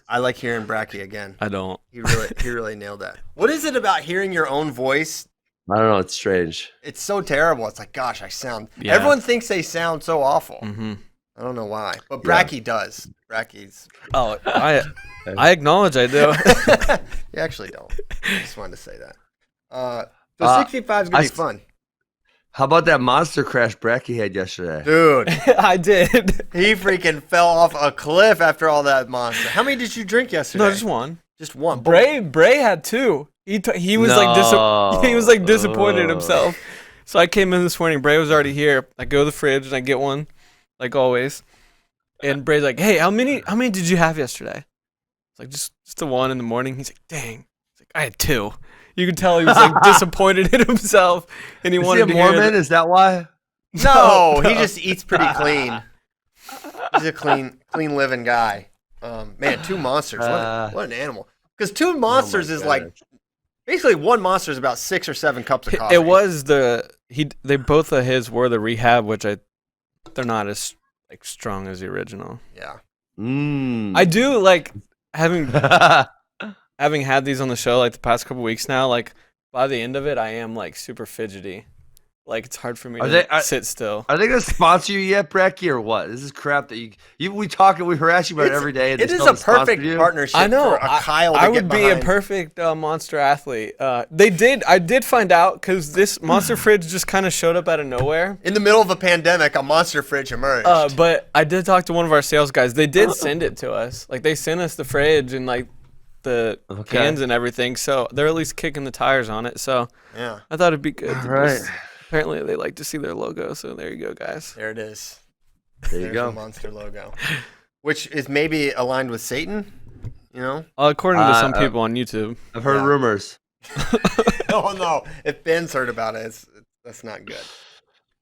I like hearing Bratke again. I don't. He really nailed that. What is it about hearing your own voice? I don't know. It's strange. It's so terrible. It's like, gosh, I sound. Yeah. Everyone thinks they sound so awful. Mm-hmm. I don't know why, but Bratke does. Bratke's. Oh, I acknowledge I do. You actually don't. I just wanted to say that. So 65 is gonna be fun. How about that monster crash Bratke had yesterday? Dude. I did. He freaking fell off a cliff after all that monster. How many did you drink yesterday? No, just one. Just one. Bray had 2. He was like disappointed in himself. So I came in this morning. Bray was already here. I go to the fridge and I get one, like always. And Bray's like, "Hey, how many did you have yesterday?" It's like just the one in the morning. He's like, "Dang." He's like, "I had 2." You could tell he was like disappointed in himself, and he wanted to hear Mormon? Is that why? No, he just eats pretty clean. He's a clean living guy. Man, 2 monsters. What an animal. Because 2 monsters is like basically one monster is about 6 or 7 cups of coffee. It was they both of his were the rehab, which they're not as like strong as the original. Yeah. I do like having had these on the show like the past couple weeks now. Like by the end of it, I am like super fidgety. Like it's hard for me Are to they- sit still. Are they going to sponsor you yet, Bratke, or what? This is crap that we harass you about it every day. And It they is still a sponsor perfect you? partnership I know. for a Kyle to I get would be behind. a perfect monster athlete. I did find out because this Monster Fridge just kind of showed up out of nowhere. In the middle of a pandemic, a Monster Fridge emerged. But I did talk to one of our sales guys. They did send it to us. Like they sent us the fridge and like the cans and everything. So they're at least kicking the tires on it. So yeah. I thought it'd be good. All right. Apparently they like to see their logo. So there you go, guys. There it is. There you There's go. the Monster logo. Which is maybe aligned with Satan, you know? According to some people on YouTube. I've heard rumors. Oh, no. If Ben's heard about it, that's not good.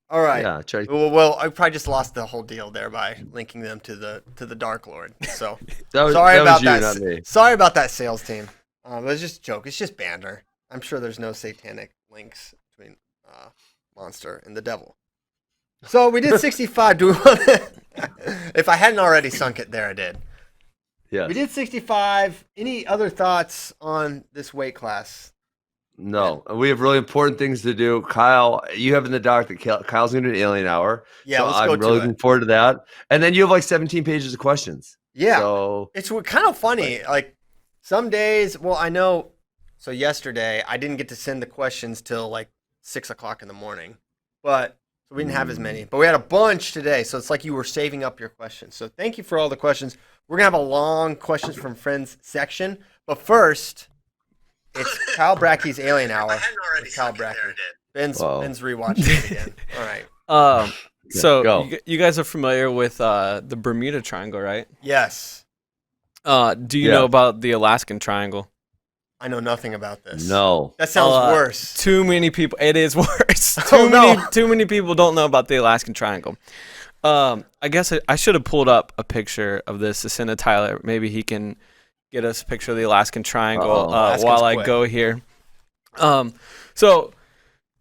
All right. Yeah, Well, I probably just lost the whole deal there by linking them to the Dark Lord. So that sorry was about you, that. not me. Sorry about that sales team. It was just a joke. It's just banter. I'm sure there's no satanic links between Monster and the devil. So we did 65. Do we want to? If I hadn't already sunk it there, I did. Yeah. We did 65. Any other thoughts on this weight class? No, we have really important things to do. Kyle, you have in the doc that Kyle's going to do an alien hour. Yeah, so let's go I'm really looking forward to that. And then you have like 17 pages of questions. Yeah. So It's kind of funny. Like some days, well, I know. So yesterday, I didn't get to send the questions till like 6 o'clock in the morning, but so we didn't have as many. But we had a bunch today, so it's like you were saving up your questions. So thank you for all the questions. We're gonna have a long questions from friends section, but first, it's Kyle Bratke's Alien Hour. With Kyle Bratke. Ben's rewatching it again. All right. So you guys are familiar with the Bermuda Triangle, right? Yes. Do you know about the Alaskan Triangle? I know nothing about this. No. That sounds worse. Too many people. It is worse. Oh, Too many people don't know about the Alaskan Triangle. I guess I should have pulled up a picture of this to send to Tyler. Maybe he can get us a picture of the Alaskan Triangle while I go here. So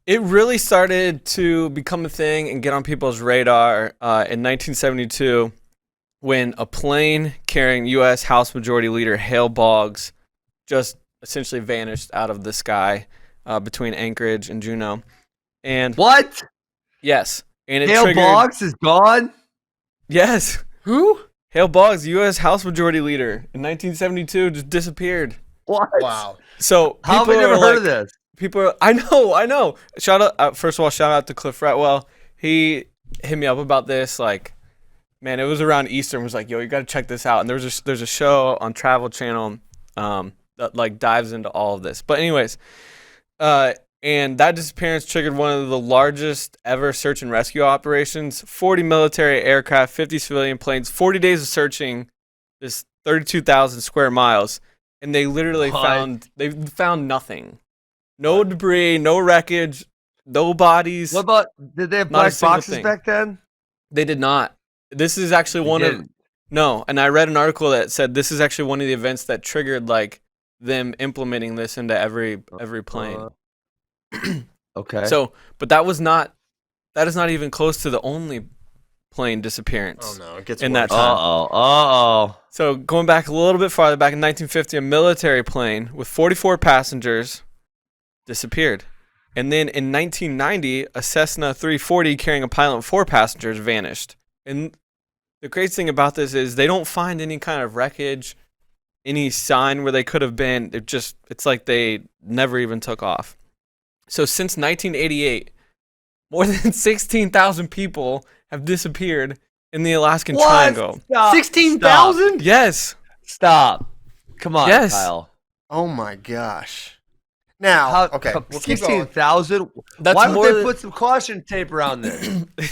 it really started to become a thing and get on people's radar in 1972 when a plane carrying U.S. House Majority Leader Hale Boggs just essentially vanished out of the sky between Anchorage and Juneau. And what? Yes. And it Hale triggered... Boggs is gone? Yes. Who? Hale Boggs, U.S. House Majority Leader in 1972, just disappeared. What? Wow. So how have we never heard of this? People, I know. Shout out, first of all, shout out to Cliff Ratwell. He hit me up about this. Like, man, it was around Easter and was like, yo, you got to check this out. And there's a show on Travel Channel that like dives into all of this. But anyways, and that disappearance triggered one of the largest ever search and rescue operations. 40 military aircraft, 50 civilian planes, 40 days of searching this 32,000 square miles. And they literally found nothing. No debris, no wreckage, no bodies. What about, did they have black boxes back then? They did not. This is actually no. And I read an article that said this is actually one of the events that triggered like them implementing this into every plane. Okay. So, but that is not even close to the only plane disappearance. Oh no, it gets in worse. that time. So going back a little bit farther, back in 1950, a military plane with 44 passengers disappeared. And then in 1990, a Cessna 340 carrying a pilot and 4 passengers vanished. And the crazy thing about this is they don't find any kind of wreckage, any sign where they could have been. It's like they never even took off. So since 1988, more than 16,000 people have disappeared in the Alaskan Triangle. 16,000? Yes. Stop. Come on, Yes. Kyle. Oh my gosh. Now, okay, we'll keep going. 16,000? Why would they put some caution tape around this?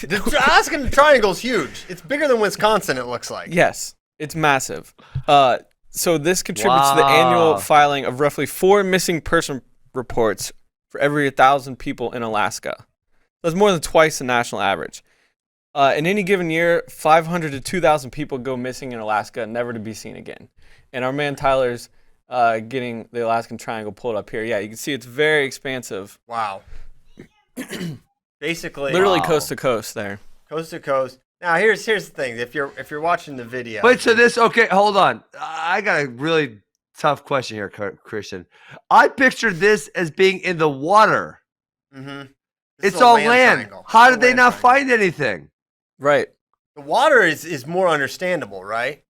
The Alaskan Triangle's huge. It's bigger than Wisconsin, it looks like. Yes, it's massive. So this contributes to the annual filing of roughly 4 missing person reports for every 1,000 people in Alaska. That's more than twice the national average. In any given year, 500 to 2,000 people go missing in Alaska, never to be seen again. And our man Tyler's getting the Alaskan Triangle pulled up here. Yeah, you can see it's very expansive. Wow. Basically, literally coast to coast there. Coast to coast. Now here's the thing. If you're watching the video. Wait, so this hold on. I got a really tough question here, Christian. I pictured this as being in the water. Mm-hmm. This It's is a all land land. triangle. How It's a did they land not triangle. find anything? Right. The water is more understandable, right?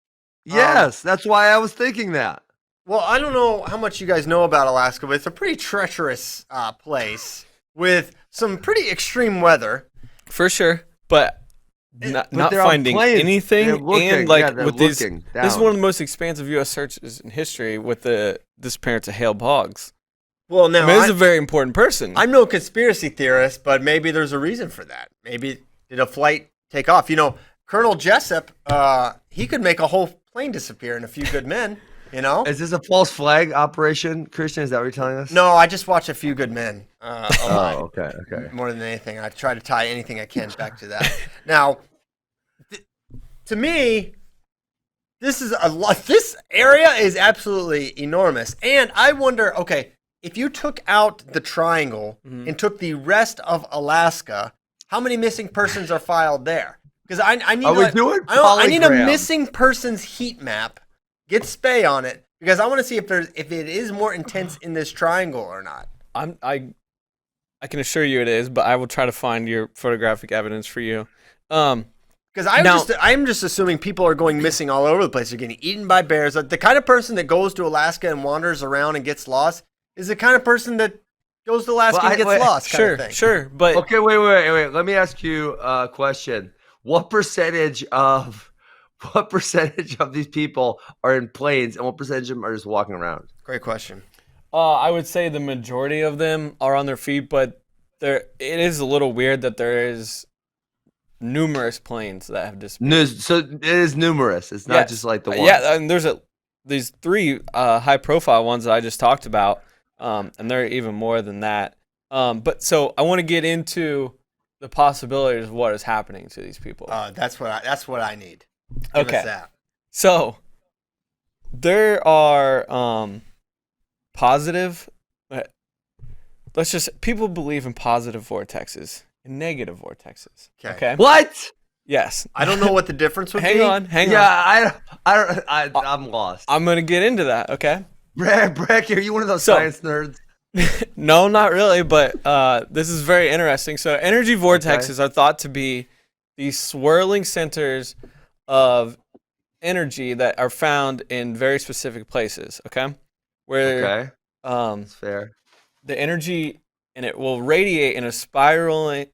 Yes, that's why I was thinking that. Well, I don't know how much you guys know about Alaska, but it's a pretty treacherous place with some pretty extreme weather. For sure. But not they're on finding planes. anything. They're looking. And like Yeah, they're with these, looking this is down. one of the most expansive U.S. searches in history with the disappearance of Hale Boggs. Well, now I mean, this is a very important person. I'm no conspiracy theorist, but maybe there's a reason for that. Maybe did a flight take off? You know, Colonel Jessup, he could make a whole plane disappear in a few good men. You know? Is this a false flag operation, Christian? Is that what you're telling us? No, I just watch A Few Good Men. Oh, okay. More than anything, I try to tie anything I can back to that. Now, to me, this is a lot. This area is absolutely enormous, and I wonder. Okay, if you took out the triangle and took the rest of Alaska, how many missing persons are filed there? Because I need. I need a missing persons heat map. Get Spay on it because I want to see if it is more intense in this triangle or not. I can assure you it is, but I will try to find your photographic evidence for you. Because I'm just assuming people are going missing all over the place. They're getting eaten by bears. The kind of person that goes to Alaska and wanders around and gets lost is the kind of person that goes to Alaska and gets lost. Sure. But okay, wait. Let me ask you a question. What percentage of these people are in planes, and what percentage of them are just walking around? Great question. I would say the majority of them are on their feet, but it is a little weird that there is numerous planes that have disappeared. So it is numerous. It's not just like the one. Yeah, and there's these 3 high-profile ones that I just talked about, and there are even more than that. But so I want to get into the possibilities of what is happening to these people. That's what I need. Okay. Give us that. So there are positive. People believe in positive vortexes and negative vortexes. Okay. What? Yes. I don't know what the difference would be. Hang on. Yeah, I'm lost. I'm gonna get into that. Okay. Bratke, are you one of those science nerds? No, not really, but this is very interesting. So energy vortexes are thought to be these swirling centers of energy that are found in very specific places, where that's fair. The energy and it will radiate in a spiraling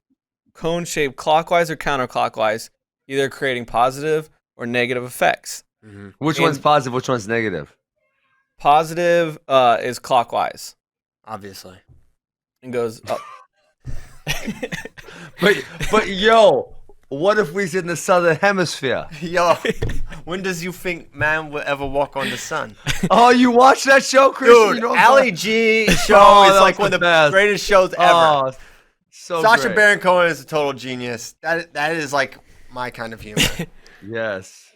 cone shape clockwise or counterclockwise, either creating positive or negative effects. Mm-hmm. Which one's positive, which one's negative? Positive is clockwise, obviously, and goes up. but yo, what if we's in the southern hemisphere? Yo, when does you think man will ever walk on the sun? Oh, you watch that show, Christian? Dude, Ali G show is like one of the greatest shows ever. Oh, so Sacha great. Baron Cohen is a total genius. That is like my kind of humor. Yes.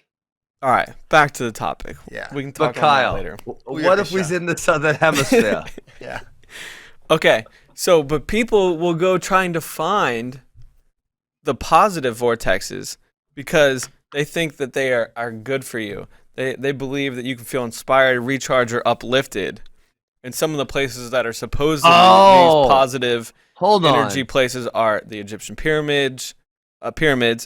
All right, back to the topic. Yeah. We can talk But Kyle, about that later. What if we's in the southern hemisphere? Yeah. Okay, so but people will go trying to find the positive vortexes because they think that they are good for you. They believe that you can feel inspired, recharged, or uplifted. And some of the places that are supposedly these positive energy places are the Egyptian pyramids,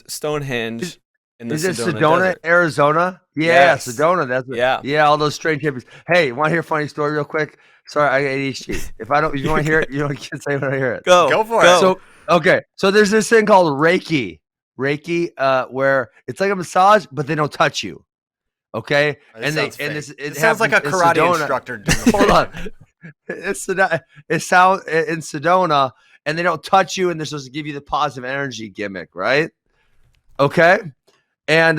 Stonehenge, and the Is it Sedona Desert. Arizona? Yeah, Yes. Sedona. That's yeah, all those strange hippies. Hey, want to hear a funny story real quick? Sorry, I got ADHD. If you want to hear it, you can say when I hear it. Go for it. So so there's this thing called Reiki, where it's like a massage, but they don't touch you. Okay, It sounds like a karate instructor. Hold on, it sounds in Sedona, and they don't touch you, and they're supposed to give you the positive energy gimmick, right? Okay, and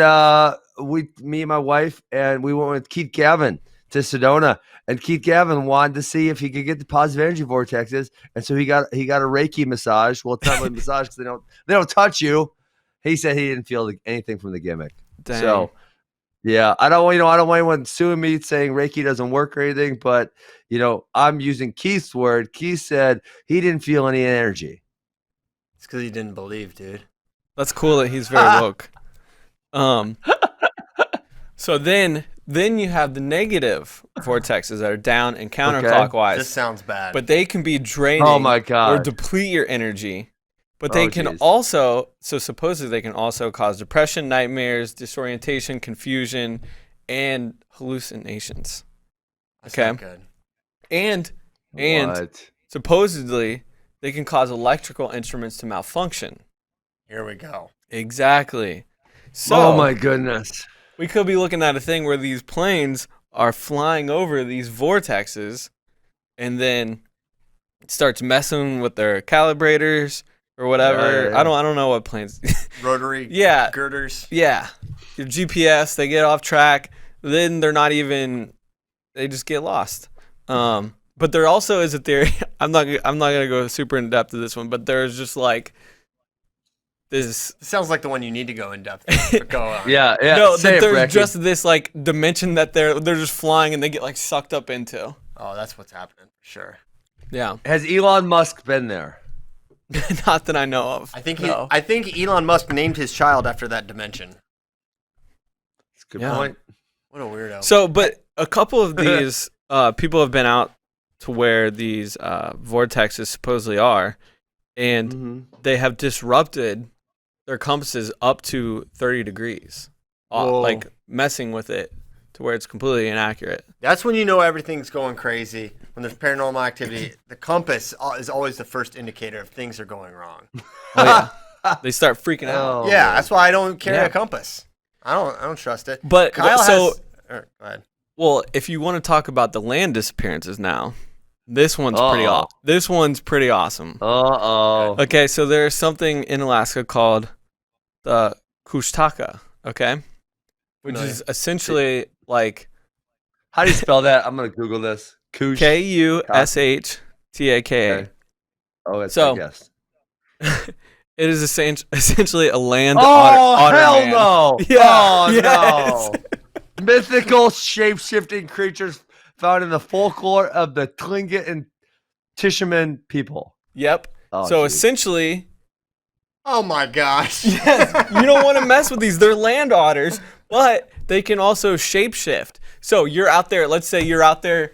me and my wife, and we went with Keith Gavin to Sedona, and Keith Gavin wanted to see if he could get the positive energy vortexes, and so he got a Reiki massage. Well, it's not really a massage because they don't touch you. He said he didn't feel anything from the gimmick. Dang. So, yeah, I don't want anyone suing me saying Reiki doesn't work or anything, but I'm using Keith's word. Keith said he didn't feel any energy. It's because he didn't believe, dude. That's cool that he's very woke. So then you have the negative vortexes that are down and counterclockwise. This sounds bad. But they can be draining Oh my God. or deplete your energy. But they can geez. also, so supposedly they can also cause depression, nightmares, disorientation, confusion, and hallucinations. That's Okay. not good. And What? supposedly they can cause electrical instruments to malfunction. Here we go. Exactly. So Oh my goodness. we could be looking at a thing where these planes are flying over these vortexes and then it starts messing with their calibrators or whatever. Yeah. I don't know what planes. Rotary Yeah. girders. Yeah. Your GPS, they get off track, then they just get lost. But there also is a theory. I'm not gonna go super in depth to this one, but there's just like this. It sounds like the one you need to go in depth. But go on. Yeah. No, Say that it, there's Bratke. just this like dimension that they're just flying and they get like sucked up into. Oh, that's what's happening for sure. Yeah, Has Elon Musk been there? not that I know of. I think No. I think Elon Musk named his child after that dimension. That's a good Yeah. point. What a weirdo. So, but a couple of these people have been out to where these vortexes supposedly are, and Mhm. they have disrupted their compasses up to 30 degrees, Whoa. like messing with it to where it's completely inaccurate. That's when you know everything's going crazy. When there's paranormal activity, the compass is always the first indicator if things are going wrong. Oh, yeah. They start freaking out. Oh, yeah, man. that's why I don't carry Yeah. a compass. I don't trust it. But Kyle so, has. Go ahead. well, if you want to talk about the land disappearances now, this one's Uh-oh. This one's pretty awesome. Uh-oh. Okay, so there's something in Alaska called the Kushtaka, okay? Which Familiar. is essentially like How do you spell that? I'm going to Google this. Kush. Kushtaka. Okay. Oh, it's So- I guess. It is essentially a land Oh, otter hell man. no. Yeah, Oh, yes. no. Mythical shape-shifting creatures found in the folklore of the Tlingit and Tishaman people. Yep. Oh, So geez. essentially, Oh my gosh. yes, you don't want to mess with these. They're land otters, but they can also shapeshift. So you're out there. Let's say you're out there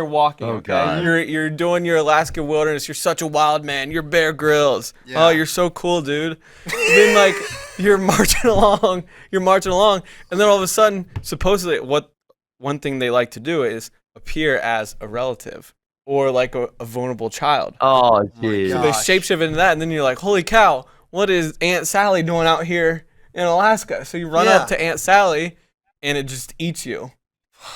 walking. Oh, Okay, God. you're doing your Alaskan wilderness. You're such a wild man. You're Bear Grylls. Yeah. Oh, you're so cool, dude. Then like you're marching along, and then all of a sudden, supposedly, one thing they like to do is appear as a relative or like a vulnerable child. Oh, my geez. So they gosh. shapeshift into that, and then you're like, holy cow, what is Aunt Sally doing out here in Alaska? So you run Yeah. up to Aunt Sally, and it just eats you.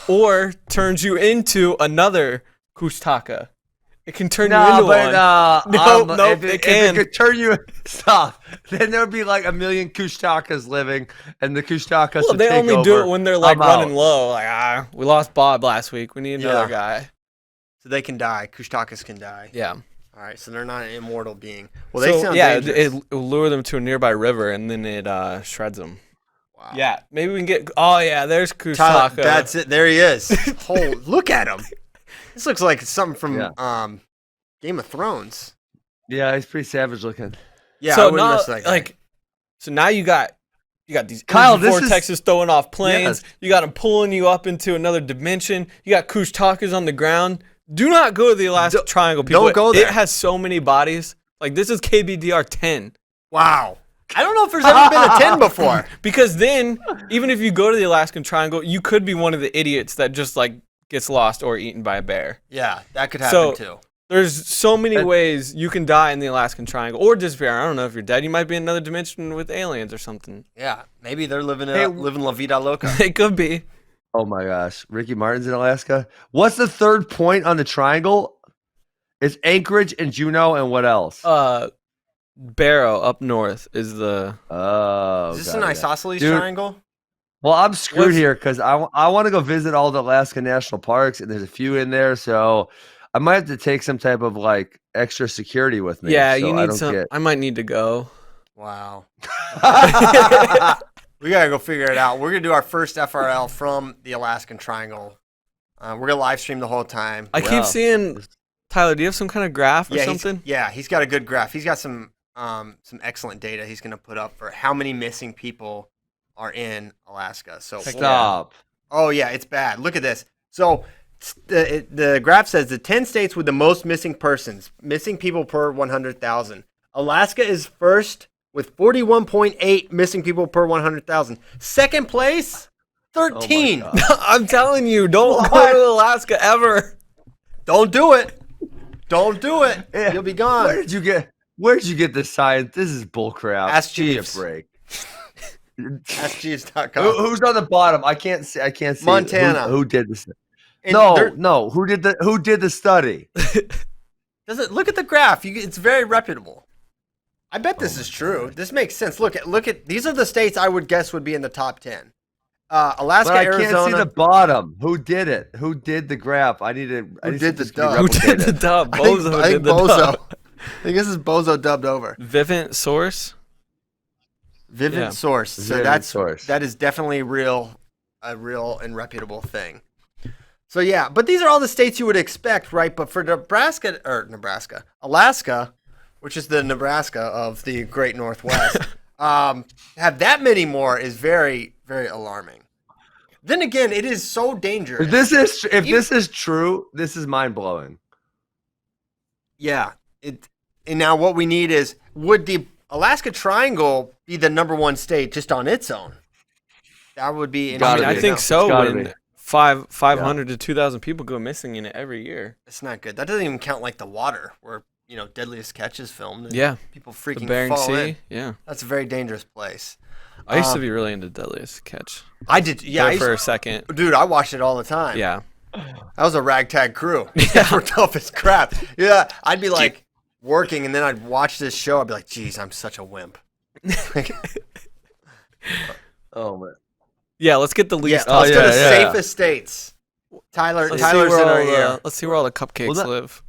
Or turns you into another Kushtaka. It can turn you into one. Nope, it can. If it could turn you, stop. Then there would be like a million Kushtakas living, and the Kushtakas Well, would they take only over. do it when they're like I'm running out. low. Like, we lost Bob last week. We need another guy. So they can die. Kushtakas can die. Yeah. All right, so they're not an immortal being. Well, they So, sound yeah, dangerous. it will lure them to a nearby river, and then it shreds them. Wow. Yeah, maybe we can get. Oh yeah, there's Tyler, Kushtaka. that's it. There he is. Look at him. This looks like something from Game of Thrones. Yeah, he's pretty savage looking. Yeah, I so wouldn't now, mess with that guy. like, so now you got these Kyle, energy this is- vortexes throwing off planes. Yes. You got them pulling you up into another dimension. You got Kushtakas on the ground. Do not go to the Alaskan Triangle, people. don't go there. It has so many bodies. Like this is KBDR 10. Wow. I don't know if there's ever been a 10 before. Because then, even if you go to the Alaskan Triangle, you could be one of the idiots that just like gets lost or eaten by a bear. Yeah, that could happen too. There's so many And- ways you can die in the Alaskan Triangle or disappear. I don't know if you're dead. You might be in another dimension with aliens or something. Yeah, maybe they're living Hey, living La Vida Loca. It could be. Oh my gosh, Ricky Martin's in Alaska. What's the third point on the triangle? It's Anchorage and Juneau, and what else? Barrow up north is the. Oh, Is this got an it. isosceles Dude. triangle? Well, I'm screwed What's- here because I want to go visit all the Alaska national parks, and there's a few in there, so I might have to take some type of like extra security with me. Yeah, so you I need don't some. get- I might need to go. Wow. We gotta go figure it out. We're gonna do our first FRL from the Alaskan Triangle. We're gonna live stream the whole time. I Yeah. keep seeing. Tyler, do you have some kind of graph or Yeah, something? he's got a good graph. He's got some excellent data he's gonna put up for how many missing people are in Alaska. So Stop. Oh yeah, it's bad. Look at this. So the graph says the 10 states with the most missing persons, missing people per 100,000. Alaska is first with 41.8 missing people per 100,000. Second place, 13. Oh my God. I'm telling you, don't go to Alaska ever. Don't do it. Don't do it. Yeah. You'll be gone. Where did you get this science? This is bullcrap. Ask Give me a Jeeves. break. AskJeeves.com. Who's on the bottom? I can't see. Montana. Who did this? And No. Who did the study? Does it look at the graph? It's very reputable. I bet this is true. This makes sense. Look at these are the states I would guess would be in the top 10. Alaska, But I Arizona. can't see the bottom. Who did it? Who did the graph? I need did to the just dub? Who did the dub? I think, Bozo I did think the Bozo. dub. I think this is Bozo dubbed over. Vivint Source. Vivint Source. So Vivint that is definitely a real and reputable thing. So yeah, but these are all the states you would expect, right? But for Alaska, which is the Nebraska of the Great Northwest, have that many more is very, very alarming. Then again, it is so dangerous. If this is true, this is mind blowing. Yeah. And now what we need is, would the Alaska Triangle be the number one state just on its own? That would be interesting. I think so. gotta When be. 500 to 2,000 people go missing in it every year. It's not good. That doesn't even count like the water where, Deadliest Catch is filmed. And Yeah. people The freaking Bering fall Sea. in. Yeah. That's a very dangerous place. I used to be really into Deadliest Catch. I did. Yeah. For a second. Dude, I watched it all the time. Yeah. That was a ragtag crew. We're tough as crap. Yeah. I'd be like working and then I'd watch this show. I'd be like, geez, I'm such a wimp. Oh man. Yeah, let's get the least. Let's go to yeah. safest states. Tyler's Let's in our see ear. let's see where all the cupcakes Well, that- live.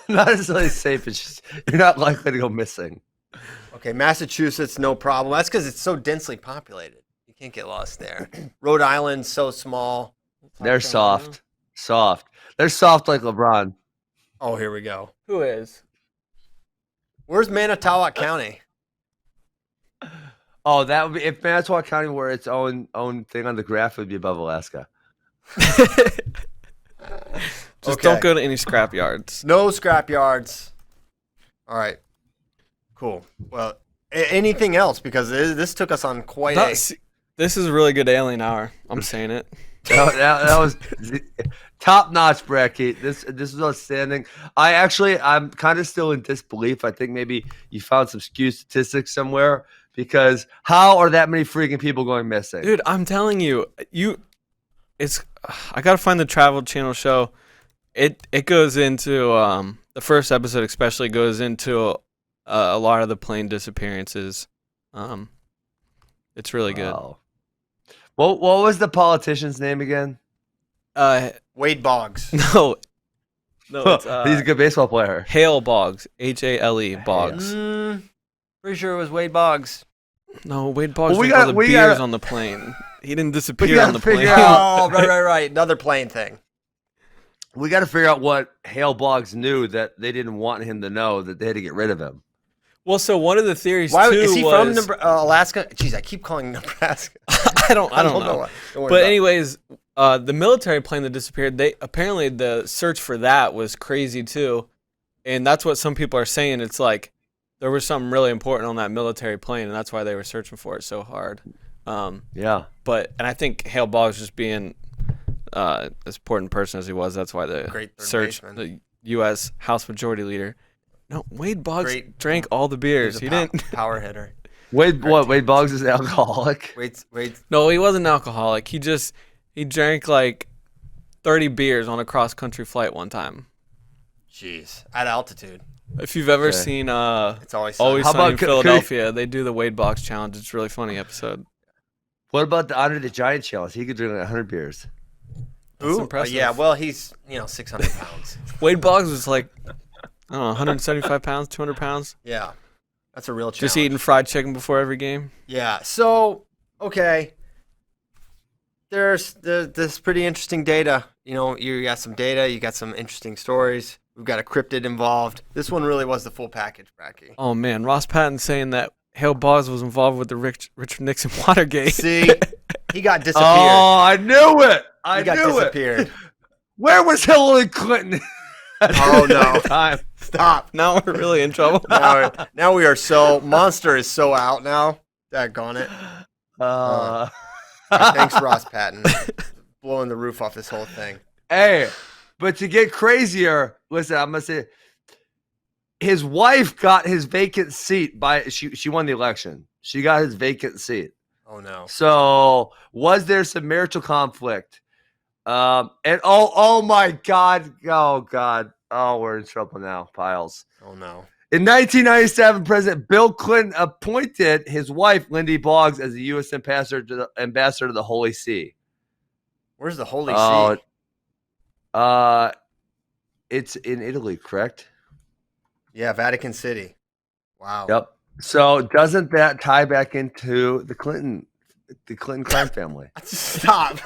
Not necessarily safe. It's just you're not likely to go missing. Okay, Massachusetts, no problem. That's because it's so densely populated. You can't get lost there. Rhode Island, so small. They're soft. They're soft like LeBron. Oh, here we go. Who is? Where's Manitowoc County? Oh, that would be if Manitowoc County were its own thing on the graph, it would be above Alaska. Just Okay. don't go to any scrap yards. No scrap yards. All right. Cool. Well, anything else? Because this took us on quite This is a really good alien hour. I'm saying it. That was top notch, Bratke. This is outstanding. I'm kind of still in disbelief. I think maybe you found some skewed statistics somewhere because how are that many freaking people going missing? Dude, I'm telling you, I gotta find the Travel Channel show. It goes into the first episode especially goes into a lot of the plane disappearances. It's really good. Wow. What was the politician's name again? Wade Boggs. No, it's He's a good baseball player. Hale Boggs, Hale Boggs. Pretty sure it was Wade Boggs. No, Wade Boggs Well, we drank all got- the we beers gotta- on the plane. He didn't disappear gotta on the plane. figure out- Oh, right. Another plane thing. We got to figure out what Hale Boggs knew that they didn't want him to know that they had to get rid of him. Well, so one of the theories Why too is he was from Alaska? Jeez, I keep calling I Nebraska. don't know. Don't worry But about it. anyways, the military plane that disappeared, apparently the search for that was crazy too, and that's what some people are saying. It's like there was something really important on that military plane, and that's why they were searching for it so hard. Yeah. And I think Hale Boggs just being as important person as he was, that's why the Great third search baseman. the U.S. House Majority Leader. No, Wade Boggs Great- drank all the beers. He didn't. Power hitter. Wade Boggs is an alcoholic. Wade. No, he wasn't an alcoholic. He drank like 30 beers on a cross country flight one time. Jeez, at altitude. If you've ever Okay. seen It's always Always How Sunny about in could you- Philadelphia, they do the Wade Boggs challenge. It's a really funny episode. What about the Andre the Giant challenge? He could drink like 100 beers. That's Ooh, impressive. yeah, well, he's 600 pounds. Wade Boggs was like, I don't know, 175 pounds, 200 pounds. Yeah, that's a real challenge. Just eating fried chicken before every game. Yeah. So okay, there's this pretty interesting data. You got some data. You got some interesting stories. We've got a cryptid involved. This one really was the full package, Bratke. Oh man, Ross Patton saying that Hale Boggs was involved with the Richard Nixon Watergate. See, he got disappeared. Oh, I knew it. I he got knew it. disappeared. Where was Hillary Clinton? Oh no! Time. Stop. Now we're really in trouble. Now we are so Monster is so out now. Daggone it. Thanks, Ross Patton, blowing the roof off this whole thing. Hey, but to get crazier, listen, I'm gonna say, his wife got his vacant seat she won the election. She got his vacant seat. Oh no! So was there some marital conflict? And oh my God, we're in trouble now, Piles. Oh no! In 1997, President Bill Clinton appointed his wife, Lindy Boggs, as the U.S. ambassador to the Holy See. Where's the Holy See? It's in Italy, correct? Yeah, Vatican City. Wow. Yep. So doesn't that tie back into the Clinton crime family? Stop.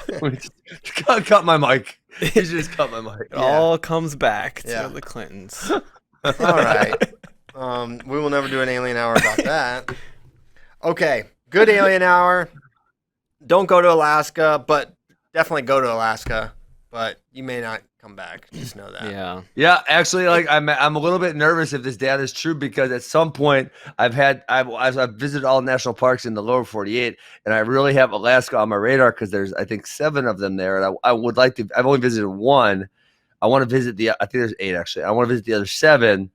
Cut my mic. You just cut my mic. It all comes back to the Clintons. All right. We will never do an alien hour about that. Okay. Good alien hour. Don't go to Alaska, but definitely go to Alaska. But you may not come back. Just know that. Yeah. Yeah. Actually, like I'm a little bit nervous if this data is true because at some point I've visited all national parks in the lower 48, and I really have Alaska on my radar because there's I think 7 of them there, and I would like to. I've only visited 1. I want to visit I think there's 8 actually. I want to visit the other 7.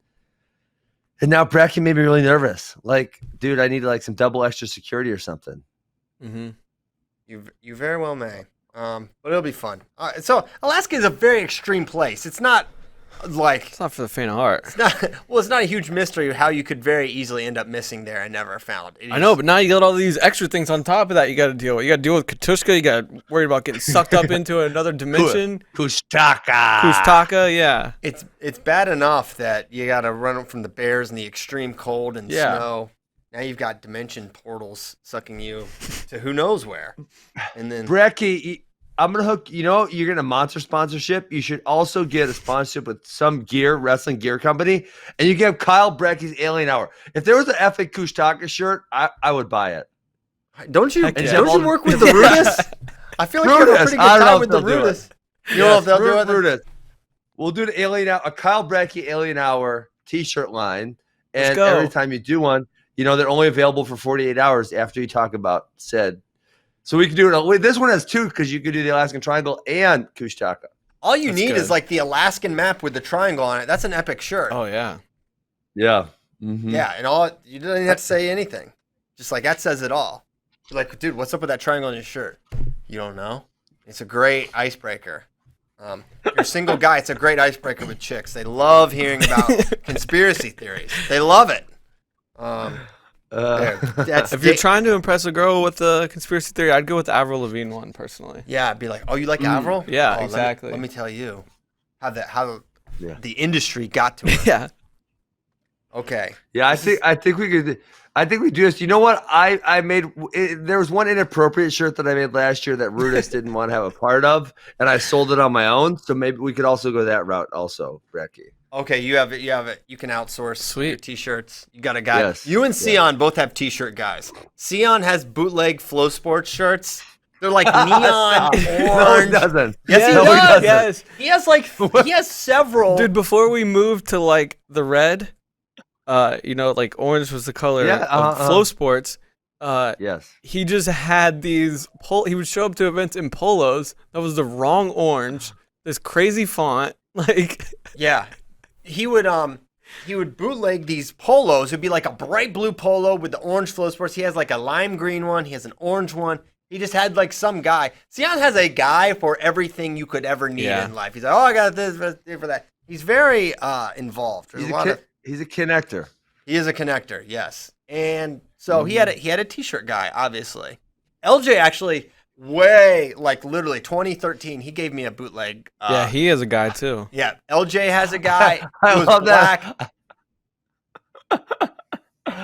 And now Bratke made me really nervous. Like, dude, I need like some double extra security or something. Mm-hmm. You very well may. But it'll be fun. So Alaska is a very extreme place. It's not like It's not for the faint of heart. it's not a huge mystery how you could very easily end up missing there and never found. I know, but now you got all these extra things on top of that you got to deal with. You got to deal with Katushka. You got worried about getting sucked up into another dimension. Kushtaka, yeah. It's bad enough that you got to run from the bears and the extreme cold and snow. Now you've got dimension portals sucking you to who knows where. And then Bratke, I'm gonna hook. You're getting a Monster sponsorship. You should also get a sponsorship with some wrestling gear company, and you get Kyle Bratke's Alien Hour. If there was an Epic Kushtaka shirt, I would buy it. Don't you Heck yeah. don't you work with the Rudis? I feel like you have a pretty good time with the Rudis. You know if they'll do it. Rudis. We'll do the Alien Hour, a Kyle Bratke Alien Hour T-shirt line, and every time you do one, they're only available for 48 hours after you talk about said. So we can do it. This one has 2 because you could do the Alaskan Triangle and Kushtaka. All you need is like the Alaskan map with the triangle on it. That's an epic shirt. Oh yeah. Yeah. Mm-hmm. Yeah, and you don't even have to say anything. Just like that says it all. You're like, dude, what's up with that triangle on your shirt? You don't know? It's a great icebreaker. You're a single guy. It's a great icebreaker with chicks. They love hearing about conspiracy theories. They love it. If you're trying to impress a girl with a conspiracy theory, I'd go with the Avril Lavigne one personally. Yeah, I'd be like, oh, you like Avril? Yeah, oh, exactly. Let me tell you how the industry got to it. Yeah. Okay. Yeah, I think we could. I think we do this. You know what? I made. There was one inappropriate shirt that I made last year that Rudis didn't want to have a part of, and I sold it on my own. So maybe we could also go that route, also, Bratke. Okay, you have it. You can outsource your t-shirts. You got a guy. Yes. You and Sion both have t-shirt guys. Sion has bootleg Flow Sports shirts. They're like neon orange. No, he doesn't. Yes, no, he does. Yes. He has several. Dude, before we moved to like the red, like orange was the color of Flow Sports. Yes. He just had these he would show up to events in polos that was the wrong orange, this crazy font, like yeah. He would bootleg these polos. It'd be like a bright blue polo with the orange Flow Sports. He has like a lime green one. He has an orange one. He just had like some guy. Sion has a guy for everything you could ever need in life. He's like, oh, I got this for that. He's very involved. He's a connector. He is a connector, yes. And so he had a t-shirt guy, obviously. LJ actually literally 2013, he gave me a bootleg. Yeah, he is a guy too. Yeah, LJ has a guy. I love black.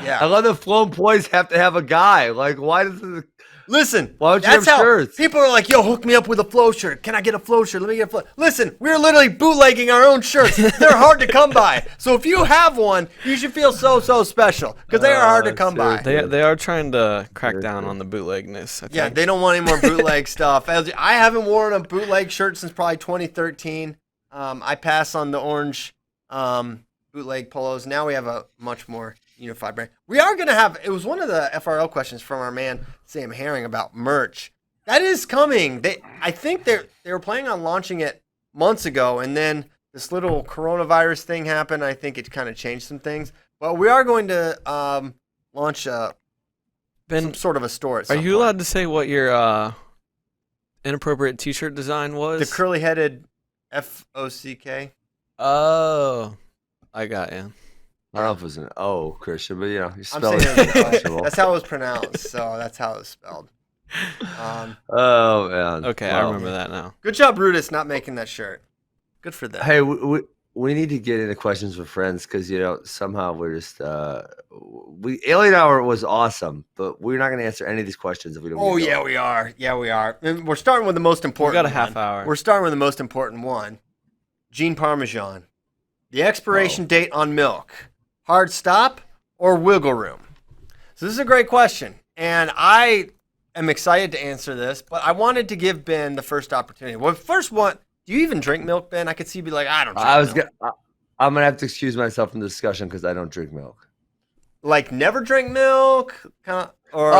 Yeah, I love that Flow employees have to have a guy. Like, why does it? Listen, why don't you have shirts? People are like, yo, hook me up with a Flow shirt. Can I get a Flow shirt? Let me get a Flow. Listen, we're literally bootlegging our own shirts. They're hard to come by. So if you have one, you should feel so special because they are hard to come by. They are trying to crack down on the bootlegness. I think. Yeah, they don't want any more bootleg stuff. I haven't worn a bootleg shirt since probably 2013. I pass on the orange bootleg polos. Now we have a much more unified brand. We are going to have, it was one of the FRL questions from our man Sam Herring about merch. That is coming. I think they were planning on launching it months ago, and then this little coronavirus thing happened. I think it kind of changed some things. But we are going to launch some sort of a store at some Are you point. allowed to say what your inappropriate T-shirt design was? The curly-headed FOCK. Oh, I got you. I don't know if it was an O, Christian, but you I'm spelled saying it. that's how it was pronounced, so that's how it was spelled. Oh man. Okay, I remember that now. Good job, Brutus, not making that shirt. Good for them. Hey, we need to get into questions with friends because somehow we're just Alien Hour was awesome, but we're not going to answer any of these questions if we don't. Oh yeah, we are. Yeah, we are. And we're starting with the most important. We got a half hour. We're starting with the most important one. Gene Parmesan. The expiration date on milk. Hard stop or wiggle room? So this is a great question, and I am excited to answer this, but I wanted to give Ben the first opportunity. Well, first one, do you even drink milk, Ben? I could see you be like, I don't drink milk. I'm gonna have to excuse myself from the discussion because I don't drink milk. Like never drink milk, kind of, or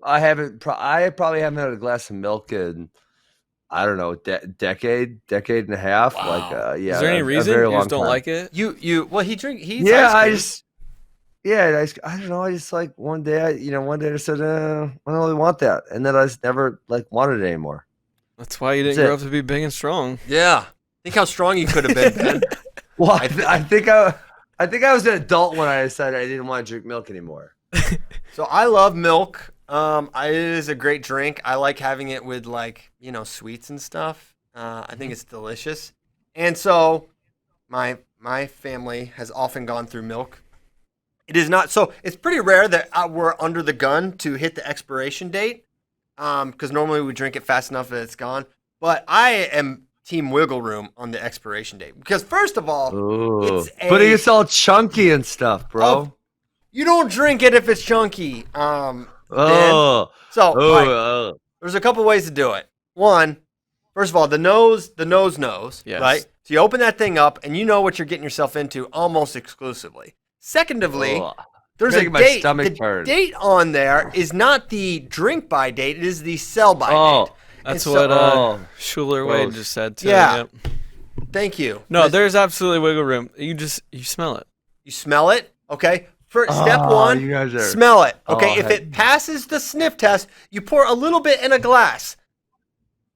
I haven't. I probably haven't had a glass of milk in I don't know, decade and a half. Wow. Like, yeah. Is there any reason very you long just don't time. like it? Well, he eats Yeah, ice cream. I don't know. I just like one day I said, I don't really want that, and then I just never wanted it anymore. That's why you didn't grow up to be big and strong. Yeah, think how strong you could have been, Ben. Well, I think I was an adult when I decided I didn't want to drink milk anymore. So I love milk. It is a great drink. I like having it with sweets and stuff. I think it's delicious. And so my family has often gone through milk. It is not so. It's pretty rare that we're under the gun to hit the expiration date, because normally we drink it fast enough that it's gone. But I am team wiggle room on the expiration date because first of all, but it's all chunky and stuff, bro. You don't drink it if it's chunky. There's a couple ways to do it. One, first of all, the nose, yes. right? So you open that thing up and you know what you're getting yourself into almost exclusively. Secondly, there's a date. The date on there is not the drink by date; it is the sell by date. That's what Schuler Wade just said too. Yeah. Yep. Thank you. No, there's absolutely wiggle room. You smell it. You smell it, okay? Step one, smell it. Okay, if it passes the sniff test, you pour a little bit in a glass.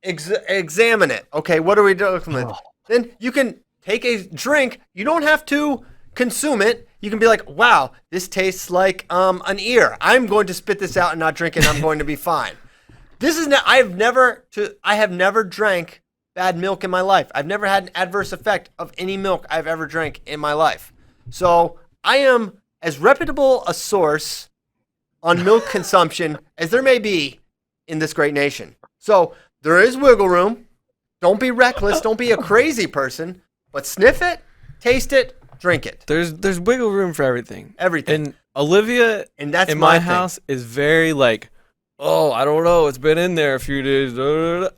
Examine it. Okay, what are we doing with it? Then you can take a drink. You don't have to consume it. You can be like, wow, this tastes like an ear. I'm going to spit this out and not drink it. I'm going to be fine. I have never drank bad milk in my life. I've never had an adverse effect of any milk I've ever drank in my life. So I am as reputable a source on milk consumption as there may be in this great nation. So there is wiggle room. Don't be reckless. Don't be a crazy person. But sniff it, taste it, drink it. There's wiggle room for everything. Everything. And Olivia that's in my house is very like, oh, I don't know. It's been in there a few days.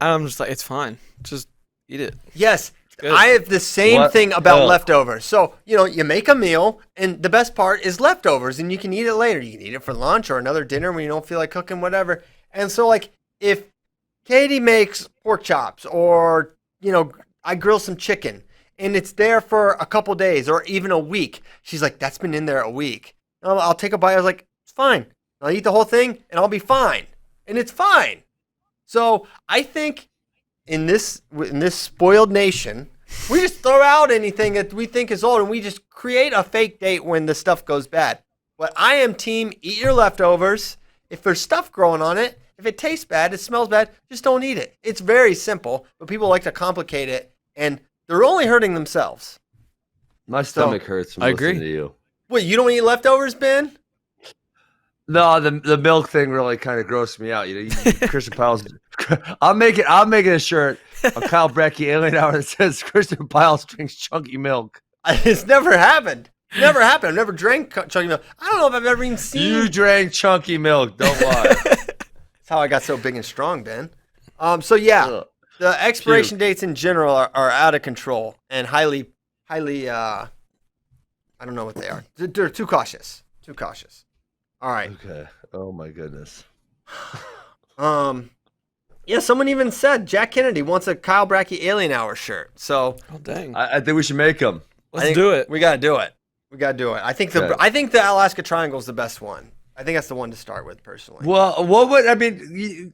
I'm just like, it's fine. Just eat it. Yes. I have the same thing about leftovers. So, you make a meal, and the best part is leftovers, and you can eat it later. You can eat it for lunch or another dinner when you don't feel like cooking, whatever. And so, if Katie makes pork chops or, I grill some chicken, and it's there for a couple days or even a week, she's like, that's been in there a week. I'll take a bite. I was like, it's fine. I'll eat the whole thing, and I'll be fine. And it's fine. So I think in this spoiled nation, we just throw out anything that we think is old and we just create a fake date when the stuff goes bad. But I am team eat your leftovers. If there's stuff growing on it, if it tastes bad, it smells bad, just don't eat it. It's very simple, but people like to complicate it and they're only hurting themselves. My stomach hurts from listening to you. Wait, you don't eat leftovers, Ben? No, the milk thing really kind of grossed me out. Christian Piles. I'm making a shirt of Kyle Bratke Alien Hour that says Christian Piles drinks chunky milk. It's never happened. Never happened. I've never drank chunky milk. I don't know if I've ever even seen. You drank chunky milk. Don't lie. That's how I got so big and strong, Ben. So yeah, the expiration dates in general are out of control and highly, I don't know what they are. They're too cautious. Too cautious. All right. Okay. Oh my goodness. Yeah, someone even said Jack Kennedy wants a Kyle Bratke Alien Hour shirt. So Oh dang. I think we should make them. Let's do it. We gotta do it. I think the Alaska Triangle is the best one. I think that's the one to start with, personally. Well, what would I mean,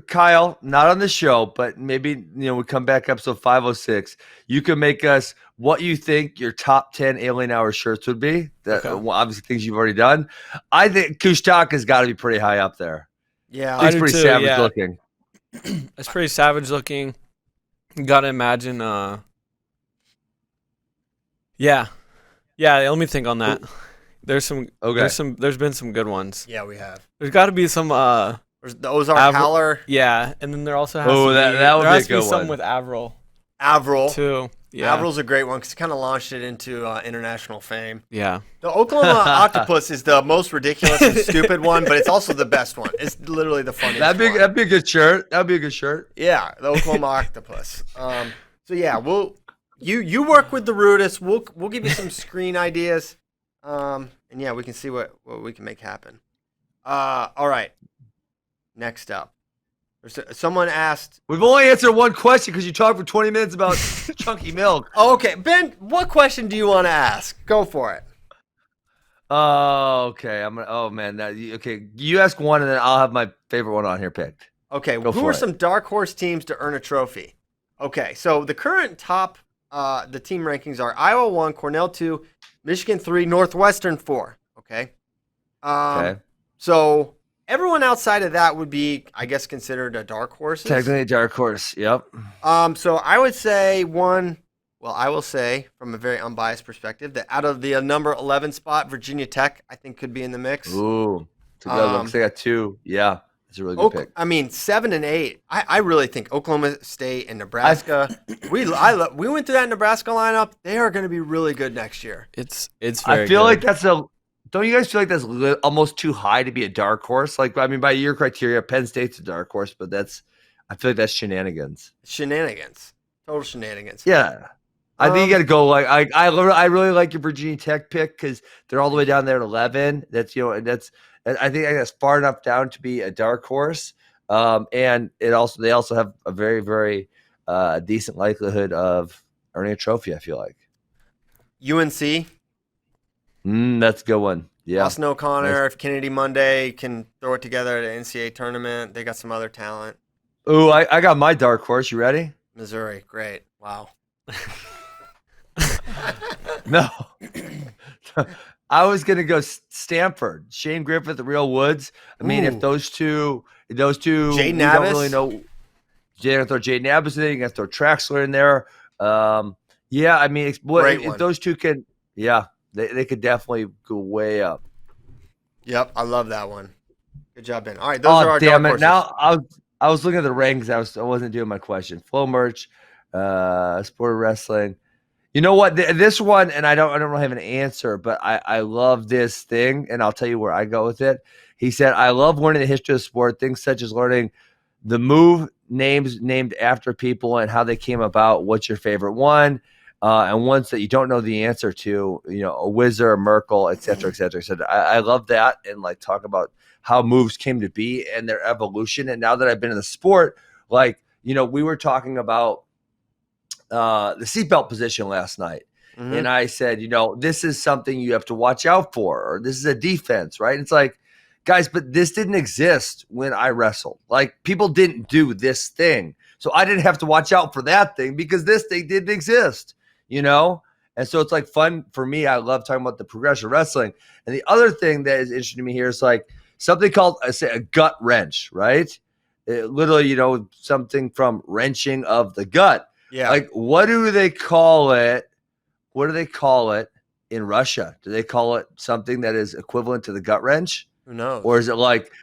Kyle? Not on the show, but maybe we come back episode 506. You can make us what you think your top 10 Alien Hour shirts would be. That obviously things you've already done. I think Kushtaka has got to be pretty high up there. Yeah, he's pretty savage looking. It's pretty savage looking. You gotta imagine. Yeah. Let me think on that. There's some. Okay. There's been some good ones. Yeah, we have. There's got to be some. There's the Ozark Howler. Yeah, and then there also has. That would be a good some one. with Avril. Avril too. Yeah. Avril's a great one because it kind of launched it into international fame. Yeah. The Oklahoma Octopus is the most ridiculous and stupid one, but it's also the best one. It's literally the funniest. That'd be a good shirt. That'd be a good shirt. Yeah, the Oklahoma Octopus. So yeah, you work with the Rudis. We'll give you some screen ideas. And yeah, we can see what we can make happen. All right. Next up. Someone asked. We've only answered one question because you talked for 20 minutes about chunky milk. Oh, okay. Ben, what question do you want to ask? Go for it. Oh, okay. Oh man. Okay. You ask one, and then I'll have my favorite one on here picked. Okay. Who are some dark horse teams to earn a trophy? Okay. So the current top, the team rankings are Iowa 1, Cornell 2, Michigan 3, Northwestern 4. Okay. Okay. So everyone outside of that would be, I guess, considered a dark horse. Technically a dark horse. Yep. So I would say I will say from a very unbiased perspective that out of the number 11 spot, Virginia Tech, I think could be in the mix. Ooh. It's a good look. They got 2. Yeah. It's a really good pick. I mean, 7 and 8. I really think Oklahoma State and Nebraska. We went through that Nebraska lineup. They are going to be really good next year. It's. I feel like that's Don't you guys feel like that's almost too high to be a dark horse? Like, I mean, by your criteria, Penn State's a dark horse, but I feel like that's shenanigans. Total shenanigans. Yeah. I think you got to go I really like your Virginia Tech pick because they're all the way down there at 11. That's I think that's far enough down to be a dark horse. And they also have a very, very decent likelihood of earning a trophy, I feel like. UNC. That's a good one. Yeah. Austin O'Connor, if Kennedy Monday can throw it together at an NCAA tournament, they got some other talent. Ooh, I got my dark horse. You ready? Missouri. Great. Wow. No. I was going to go Stanford. Shane Griffith, the Real Woods. I mean, if those two, Jay we Nabis. don't really know. You're going to throw Jay Nabis in there. You're going to throw Traxler in there. Yeah, I mean, if those two can, yeah. They could definitely go way up. Yep, I love that one. Good job, Ben. All right, those are our damn dark it! horses. Now I was looking at the rankings. I wasn't doing my question. Flow merch, sport wrestling. You know what? This one, and I don't really have an answer, but I love this thing, and I'll tell you where I go with it. He said, "I love learning the history of sport. Things such as learning the move names named after people and how they came about. What's your favorite one?" And ones that you don't know the answer to, a Whizzer, a Merkel, et cetera, et cetera, et cetera. I love that and talk about how moves came to be and their evolution. And now that I've been in the sport, we were talking about the seatbelt position last night. Mm-hmm. And I said, this is something you have to watch out for, or this is a defense, right? It's like, guys, but this didn't exist when I wrestled. People didn't do this thing. So I didn't have to watch out for that thing because this thing didn't exist. And so it's fun for me. I love talking about the progression wrestling. And the other thing that is interesting to me here is something called a gut wrench, right? Literally, something from wrenching of the gut. Yeah. What do they call it? What do they call it in Russia? Do they call it something that is equivalent to the gut wrench? Who knows? Or is it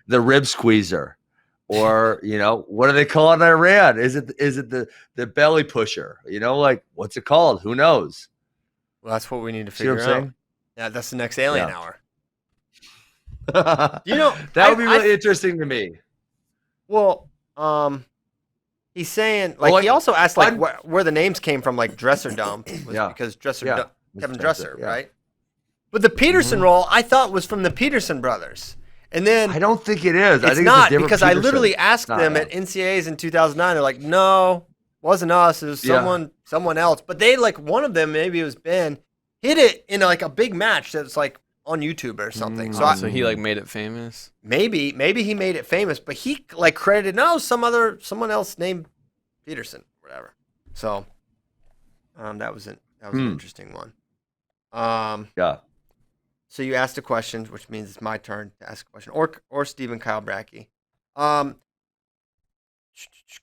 the rib squeezer? Or, what do they call it in Iran? Is it the belly pusher? What's it called? Who knows? Well, that's what we need to figure out. Saying? Yeah, that's the next Alien Hour. That would be really interesting to me. Well, he's saying like, he also asked like where the names came from, like Dresser Dump was because Kevin Dresser, right? But the Peterson role I thought was from the Peterson brothers. And then I don't think it is. I think not, it's a different because Peterson. I literally asked them at NCAAs in 2009. They're like, no, wasn't us. It was someone else. But they like, one of them, maybe it was Ben, hit it in like a big match that's like on YouTube or something. So he like made it famous. Maybe he made it famous, but he like credited someone else named Peterson, whatever. So that was an interesting one. Yeah. So you asked a question, which means it's my turn to ask a question, or Stephen Kyle Bratke.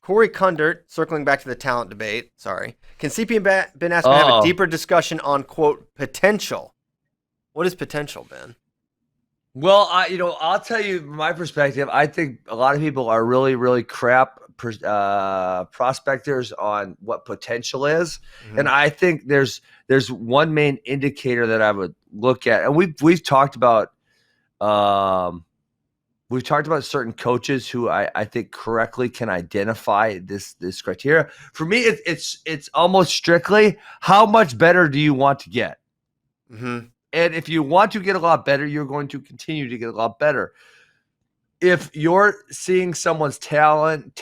Corey Kundert, circling back to the talent debate. Sorry, can CP and Ben asked me to have a deeper discussion on quote potential? What is potential, Ben? Well, I'll tell you from my perspective. I think a lot of people are really, really crap prospectors on what potential is, and I think there's one main indicator that I would look at, and we've talked about certain coaches who I think correctly can identify this criteria. For me, it's almost strictly how much better do you want to get. And if you want to get a lot better, you're going to continue to get a lot better. If you're seeing someone's talent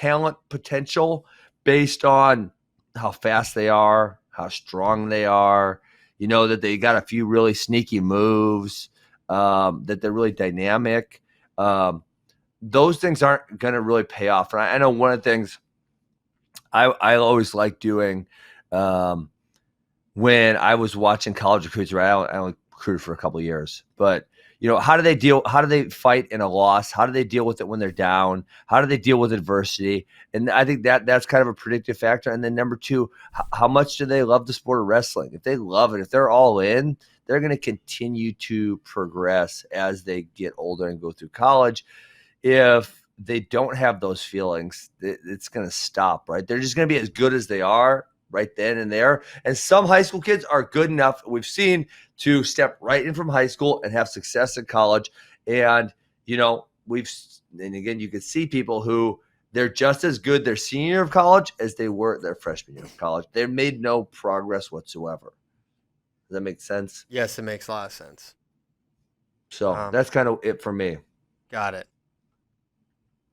potential based on how fast they are, how strong they are, that they got a few really sneaky moves, that they're really dynamic, those things aren't going to really pay off. And I know one of the things I always like doing when I was watching college recruits, right? I only recruited for a couple of years, but how do they fight in a loss? How do they deal with it when they're down? How do they deal with adversity? And I think that's kind of a predictive factor. And then number two, how much do they love the sport of wrestling? If they love it, if they're all in, they're going to continue to progress as they get older and go through college. If they don't have those feelings, it's going to stop, right? They're just going to be as good as they are right then and there. And some high school kids are good enough, we've seen, to step right in from high school and have success in college. And, and again, you can see people who they're just as good their senior year of college as they were their freshman year of college. They made no progress whatsoever. Does that make sense? Yes, it makes a lot of sense. So that's kind of it for me. Got it.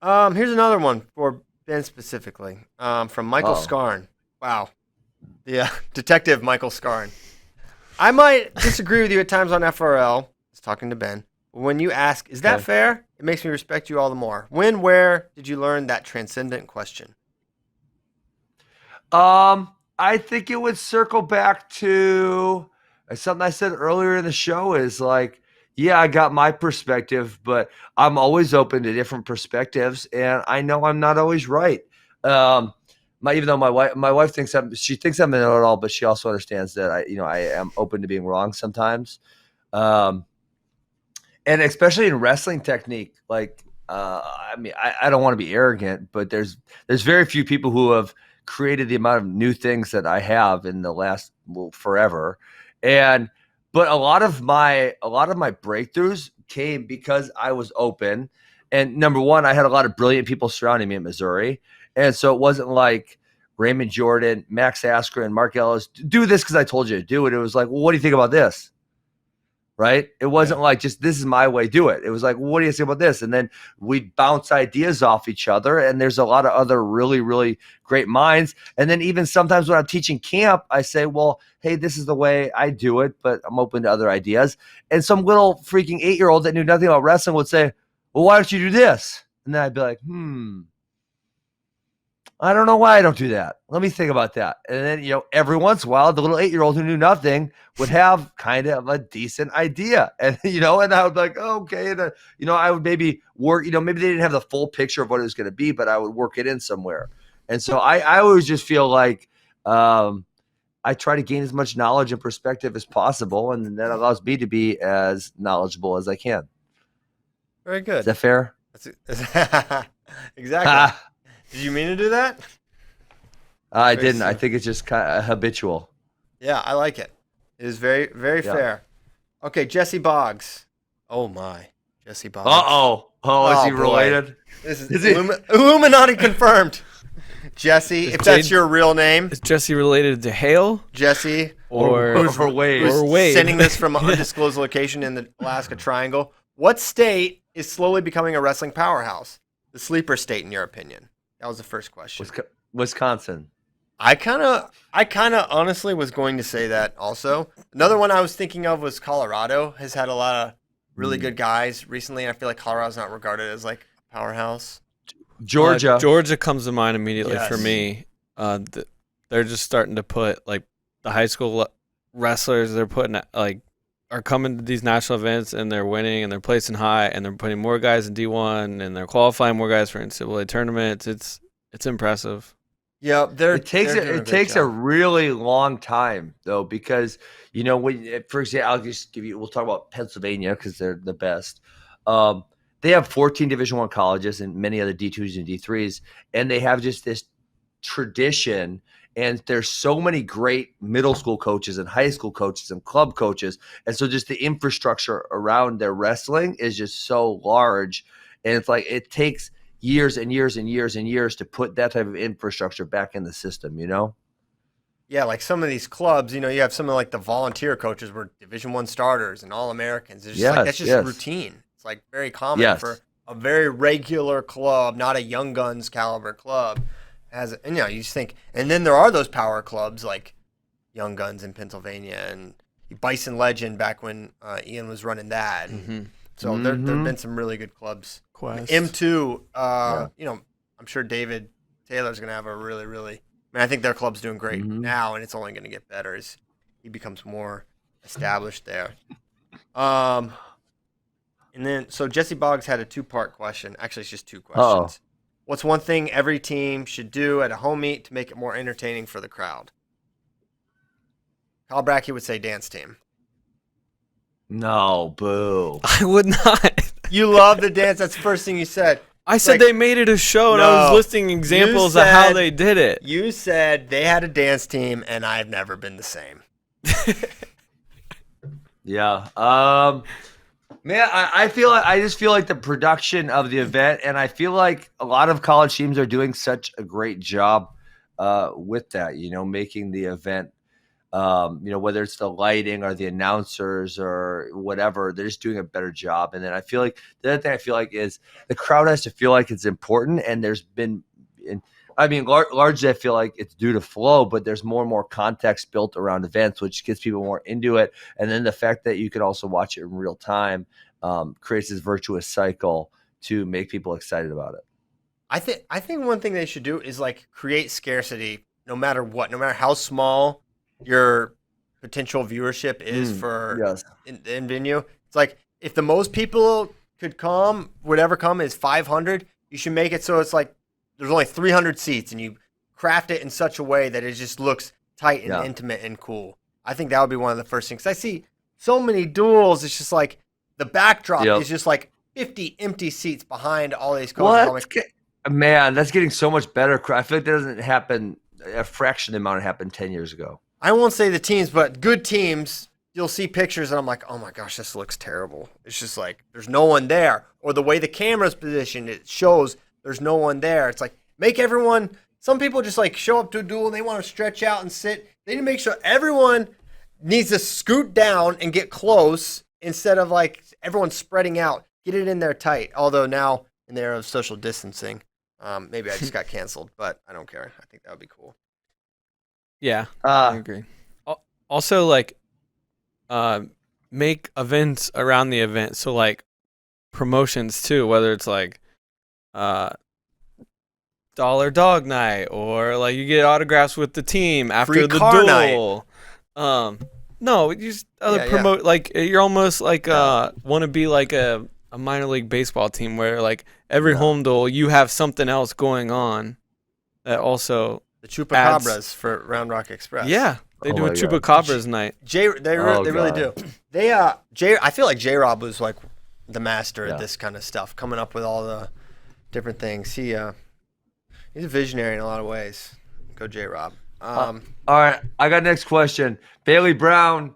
Here's another one for Ben specifically, from Michael Scarn. Wow. Yeah, Detective Michael Scarn. I might disagree with you at times on FRL. I was talking to Ben. When you ask, is that fair? It makes me respect you all the more. When, where did you learn that transcendent question? I think it would circle back to something I said earlier in the show is like, yeah, I got my perspective, but I'm always open to different perspectives, and I know I'm not always right. Even though my wife thinks I'm a know-it-all, but she also understands that I am open to being wrong sometimes. And especially in wrestling technique, like I don't want to be arrogant, but there's very few people who have created the amount of new things that I have in the last forever. But a lot of my breakthroughs came because I was open. And number one, I had a lot of brilliant people surrounding me in Missouri. And so it wasn't like Raymond Jordan, Max Askren, Mark Ellis, do this because I told you to do it. It was like, well, what do you think about this? Right? It wasn't like just this is my way, do it. It was like, well, what do you think about this? And then we'd bounce ideas off each other. And there's a lot of other really, really great minds. And then even sometimes when I'm teaching camp, I say, well, hey, this is the way I do it, but I'm open to other ideas. And some little freaking 8-year-old that knew nothing about wrestling would say, well, why don't you do this? And then I'd be like, I don't know why I don't do that. Let me think about that. And then, every once in a while, the little 8-year-old who knew nothing would have kind of a decent idea. And, and I would be like, oh, okay. And, I would maybe work, maybe they didn't have the full picture of what it was going to be, but I would work it in somewhere. And so I always just feel like I try to gain as much knowledge and perspective as possible. And that allows me to be as knowledgeable as I can. Very good. Is that fair? Exactly. Did you mean to do that? I didn't. I think it's just kind of habitual. Yeah, I like it. It is very, very fair. Okay, Jesse Boggs. Oh, my. Jesse Boggs. Uh-oh. Oh, is he related? This is Illuminati confirmed. Jesse, if that's your real name. Is Jesse related to Hale? Jesse. Or Wade. Who's Or Wade. sending this from an undisclosed location in the Alaska Triangle. What state is slowly becoming a wrestling powerhouse? The sleeper state, in your opinion? That was the first question. Wisconsin. I kind of honestly was going to say that also. Another one I was thinking of was Colorado. Has had a lot of really good guys recently, and I feel like Colorado's not regarded as like a powerhouse. Georgia. Georgia comes to mind immediately Yes. for me. They're just starting to put like the high school wrestlers. They're putting like are coming to these national events and they're winning and they're placing high and they're putting more guys in D1 and they're qualifying more guys for NCAA tournaments. It's impressive. Yeah, It takes a really long time though, because when, for example, I'll just give you. We'll talk about Pennsylvania because they're the best. They have 14 Division I colleges and many other D2s and D3s, and they have just this tradition. And there's so many great middle school coaches and high school coaches and club coaches, and so just the infrastructure around their wrestling is just so large, and it's like it takes years and years and years and years to put that type of infrastructure back in the system, Yeah, like some of these clubs, you have some of like the volunteer coaches were Division I starters and All-Americans. It's just like that's just routine. It's like very common for a very regular club, not a Young Guns caliber club. And you just think, and then there are those power clubs like Young Guns in Pennsylvania and Bison Legend back when Ian was running that. And so there have been some really good clubs. Quest. M2, I'm sure David Taylor's going to have a really, really, I think their club's doing great now, and it's only going to get better as he becomes more established there. And then, so Jesse Boggs had a 2-part question. Actually, it's just 2 questions. What's one thing every team should do at a home meet to make it more entertaining for the crowd? Kyle Bratke would say dance team. No, boo. I would not. You love the dance. That's the first thing you said. I said they made it a show, and I was listing examples of how they did it. You said they had a dance team, and I've never been the same. Yeah. Man, I just feel like the production of the event, and I feel like a lot of college teams are doing such a great job with that, making the event, whether it's the lighting or the announcers or whatever, they're just doing a better job. And then I feel like the other thing I feel like is the crowd has to feel like it's important, and there's been largely I feel like it's due to flow, but there's more and more context built around events, which gets people more into it. And then the fact that you can also watch it in real time creates this virtuous cycle to make people excited about it. I think one thing they should do is like create scarcity no matter what, no matter how small your potential viewership is for in venue. It's like if the most people would ever come is 500, you should make it so it's like there's only 300 seats, and you craft it in such a way that it just looks tight and intimate and cool. I think that would be one of the first things. I see so many duels. It's just like the backdrop is just like 50 empty seats behind all these coaches. Man, that's getting so much better. I feel like that doesn't happen. A fraction of the amount happened 10 years ago. I won't say the teams, but good teams, you'll see pictures, and I'm like, oh my gosh, this looks terrible. It's just like there's no one there. Or the way the camera's positioned, it shows there's no one there. It's like make everyone. Some people just like show up to a duel and they want to stretch out and sit. They need to make sure everyone needs to scoot down and get close instead of like everyone spreading out. Get it in there tight. Although now in the era of social distancing, maybe I just got canceled, but I don't care. I think that would be cool. Yeah, I agree. Also, like, make events around the event. So like promotions too, whether it's like dollar dog night or like you get autographs with the team after free the car duel. No, you just promote like you're almost like want to be like a minor league baseball team where like every home duel you have something else going on that also the Chupacabras for Round Rock Express. Yeah, they do a Chupacabras night. They really do. I feel like J-Rob was like the master at this kind of stuff, coming up with all the different things. He's a visionary in a lot of ways. Go J-Rob. All right, I got next question. Bailey Brown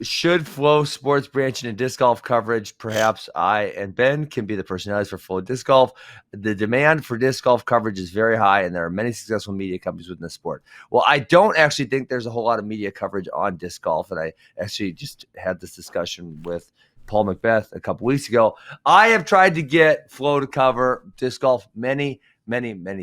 should Flow Sports branch into disc golf coverage? Perhaps I and Ben can be the personalities for Flow Disc Golf. The demand for disc golf coverage is very high, and there are many successful media companies within the sport. Well, I don't actually think there's a whole lot of media coverage on disc golf, and I actually just had this discussion with Paul Macbeth a couple weeks ago. I have tried to get Flow to cover disc golf many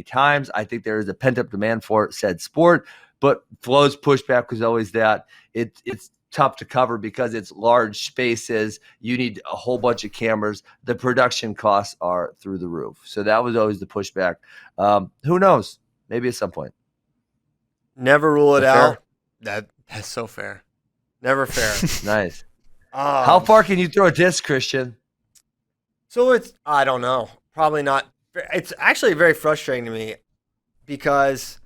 times. I think there is a pent-up demand for said sport, but Flow's pushback was always that it's tough to cover because it's large spaces. You need a whole bunch of cameras. The production costs are through the roof. So that was always the pushback. Who knows? Maybe at some point. Never rule it Is that fair? out. That's so fair. Never fair. Nice. How far can you throw a disc, Christian? So I don't know. Probably not. It's actually very frustrating to me because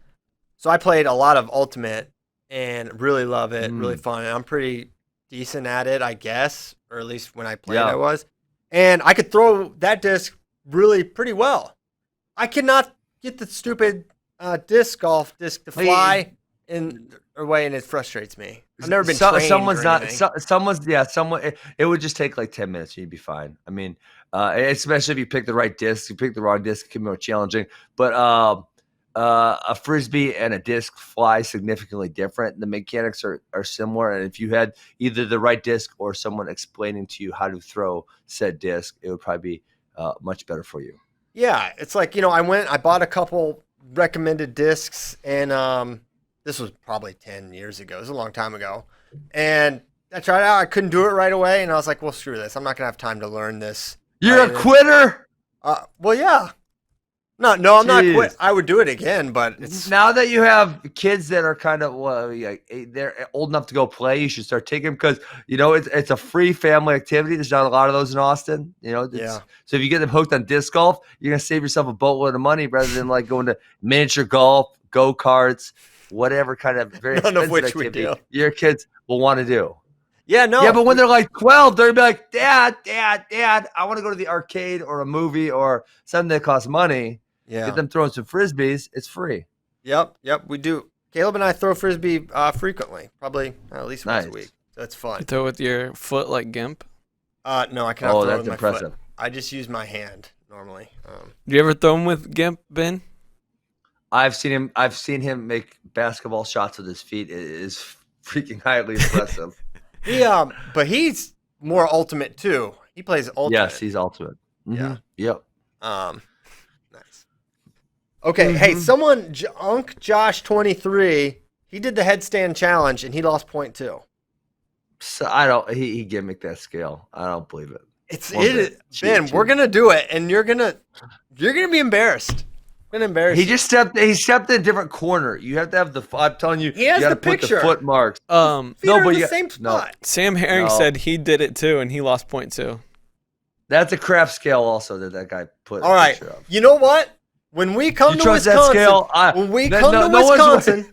I played a lot of Ultimate and really love it, really fun. And I'm pretty decent at it, I guess, or at least when I played I was. And I could throw that disc really pretty well. I cannot get the stupid disc golf disc to fly away, and it frustrates me. I've never been trained someone's or not anything. someone it would just take like 10 minutes and you'd be fine. I mean, especially if you pick the right disc. You pick the wrong disc, it can be more challenging. But a frisbee and a disc fly significantly different. The mechanics are similar, and if you had either the right disc or someone explaining to you how to throw said disc, it would probably be much better for you. Yeah, it's like, I bought a couple recommended discs, and this was probably 10 years ago. It was a long time ago. And I tried it out. I couldn't do it right away, and I was like, well, screw this. I'm not going to have time to learn this. You're a quitter? Well, yeah. No, I'm not quit. I would do it again, but it's now that you have kids that are kind of they're old enough to go play, you should start taking them because it's a free family activity. There's not a lot of those in Austin. Yeah. So if you get them hooked on disc golf, you're gonna save yourself a boatload of money rather than like going to miniature golf, go karts, whatever kind of very none of expensive which activity we do. your kids will want to do. Yeah, no. Yeah, but when they're like 12, they're gonna be like, Dad, I want to go to the arcade or a movie or something that costs money. Yeah. Get them throwing some frisbees. It's free. Yep, we do. Caleb and I throw frisbee frequently, probably at least once a week. So it's fun. You throw with your foot like Gimp? No, I cannot throw that's with my impressive. foot. I just use my hand normally. Do you ever throw them with Gimp, Ben? I've seen him make basketball shots with his feet. It is freaking highly impressive. But he's more ultimate too. He plays ultimate. Yes, he's ultimate. Mm-hmm. Yeah. Yep. Nice. Okay, hey, someone Josh23, he did the headstand challenge and he lost 0.2. So he gimmicked that scale. I don't believe it. Ben, we're gonna do it, and you're gonna be embarrassed. I'm gonna embarrass He you. just stepped in a different corner. You have to have I'm telling you, He has you got the to put picture. the foot marks. Feet are in the same spot. Sam Herring No. said he did it too, and he lost 0.2. That's a craft scale also that guy put. All right. Picture of. You know what? When we come You to trust that Wisconsin, scale? Wisconsin,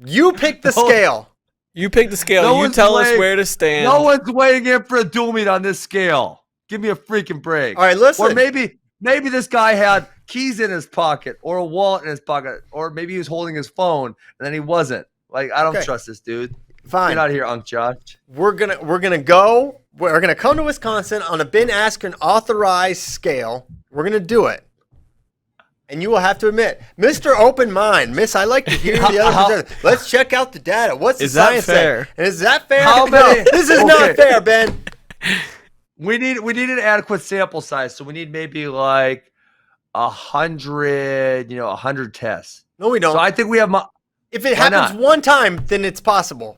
you pick the scale. You pick the scale. No You one's tell us weighing- where to stand. No one's weighing in for a dual meet on this scale. Give me a freaking break. All right, listen. Or maybe this guy had keys in his pocket or a wallet in his pocket, or maybe he was holding his phone and then he wasn't. Like, I don't trust this dude. Fine. Get out of here, Unc Josh. We're gonna come to Wisconsin on a Ben Askren authorized scale. We're gonna do it. And you will have to admit, Mr. Open Mind, Miss, I like to hear the other. Let's check out the data. What's the Is that science fair? say? And is that fair? How many- No, this is not fair, Ben. We need an adequate sample size, so we need maybe like 100 tests. No, we don't. So I think we have. If it Why happens not? one time, then it's possible.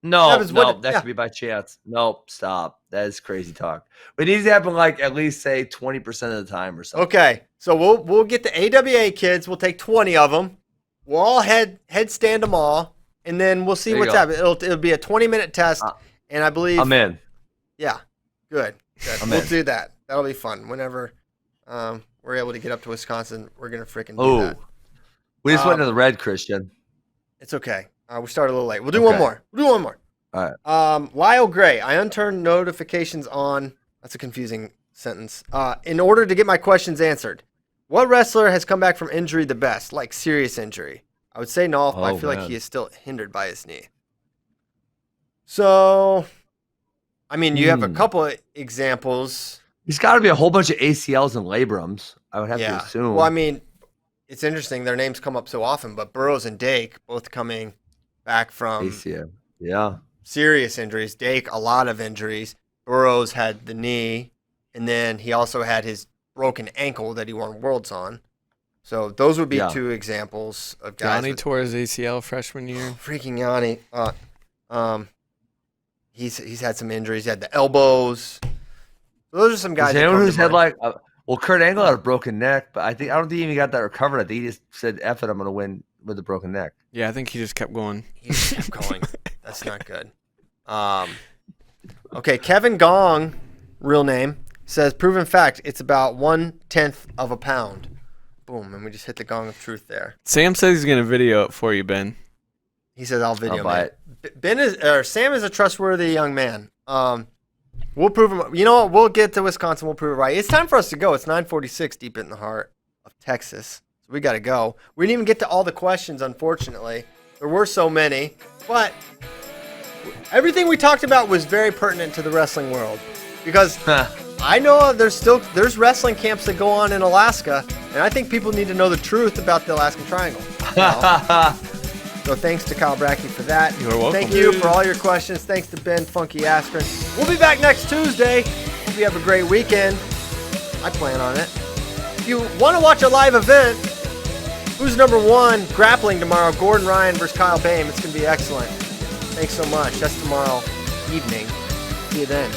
No, That could be by chance. Nope, stop. That is crazy talk. It needs to happen like at least say 20% of the time or something. Okay, so we'll get the AWA kids. We'll take 20 of them. We'll all headstand them all, and then we'll see There you what's go. happening. It'll be a 20-minute test, and I believe I'm in. Yeah, good. I'm We'll in. do that. That'll be fun. Whenever we're able to get up to Wisconsin, we're gonna freaking do Oh, that. we just went to the red, Christian. It's okay. We started a little late. We'll do one more. All right. Lyle Gray, I unturned notifications on. That's a confusing sentence. In order to get my questions answered, what wrestler has come back from injury the best, like serious injury? I would say Nolf, but I feel like he is still hindered by his knee. So, I mean, you have a couple of examples. He's got to be a whole bunch of ACLs and labrums, I would have to assume. Well, I mean, it's interesting. Their names come up so often, but Burroughs and Dake both coming back from ACL. Yeah. serious injuries. Dake, a lot of injuries. Burroughs had the knee, and then he also had his broken ankle that he won Worlds on. So those would be two examples of guys. Yanni tore his ACL freshman year. Freaking Yanni. He's had some injuries. He had the elbows. Those are some guys. Is anyone who's had well, Kurt Angle had a broken neck, but I don't think he got that recovered. I think he just said, "F it, I'm going to win with a broken neck." Yeah, I think he just kept going. He just kept going. That's not good. Okay, Kevin Gong, real name, says, proven fact, it's about 1/10 of a pound. Boom, and we just hit the gong of truth there. Sam says he's going to video it for you, Ben. He says, I'll video it. Sam is a trustworthy young man. We'll prove him. You know what? We'll get to Wisconsin. We'll prove it right. It's time for us to go. It's 9:46 deep in the heart of Texas. So we got to go. We didn't even get to all the questions, unfortunately. There were so many. But everything we talked about was very pertinent to the wrestling world. Because I know there's wrestling camps that go on in Alaska. And I think people need to know the truth about the Alaskan Triangle. So thanks to Kyle Bratke for that. You're welcome. Thank you for all your questions. Thanks to Ben Funky Askren. We'll be back next Tuesday. Hope you have a great weekend. I plan on it. If you want to watch a live event, who's number one grappling tomorrow? Gordon Ryan versus Kyle Bame. It's going to be excellent. Thanks so much. That's tomorrow evening. See you then.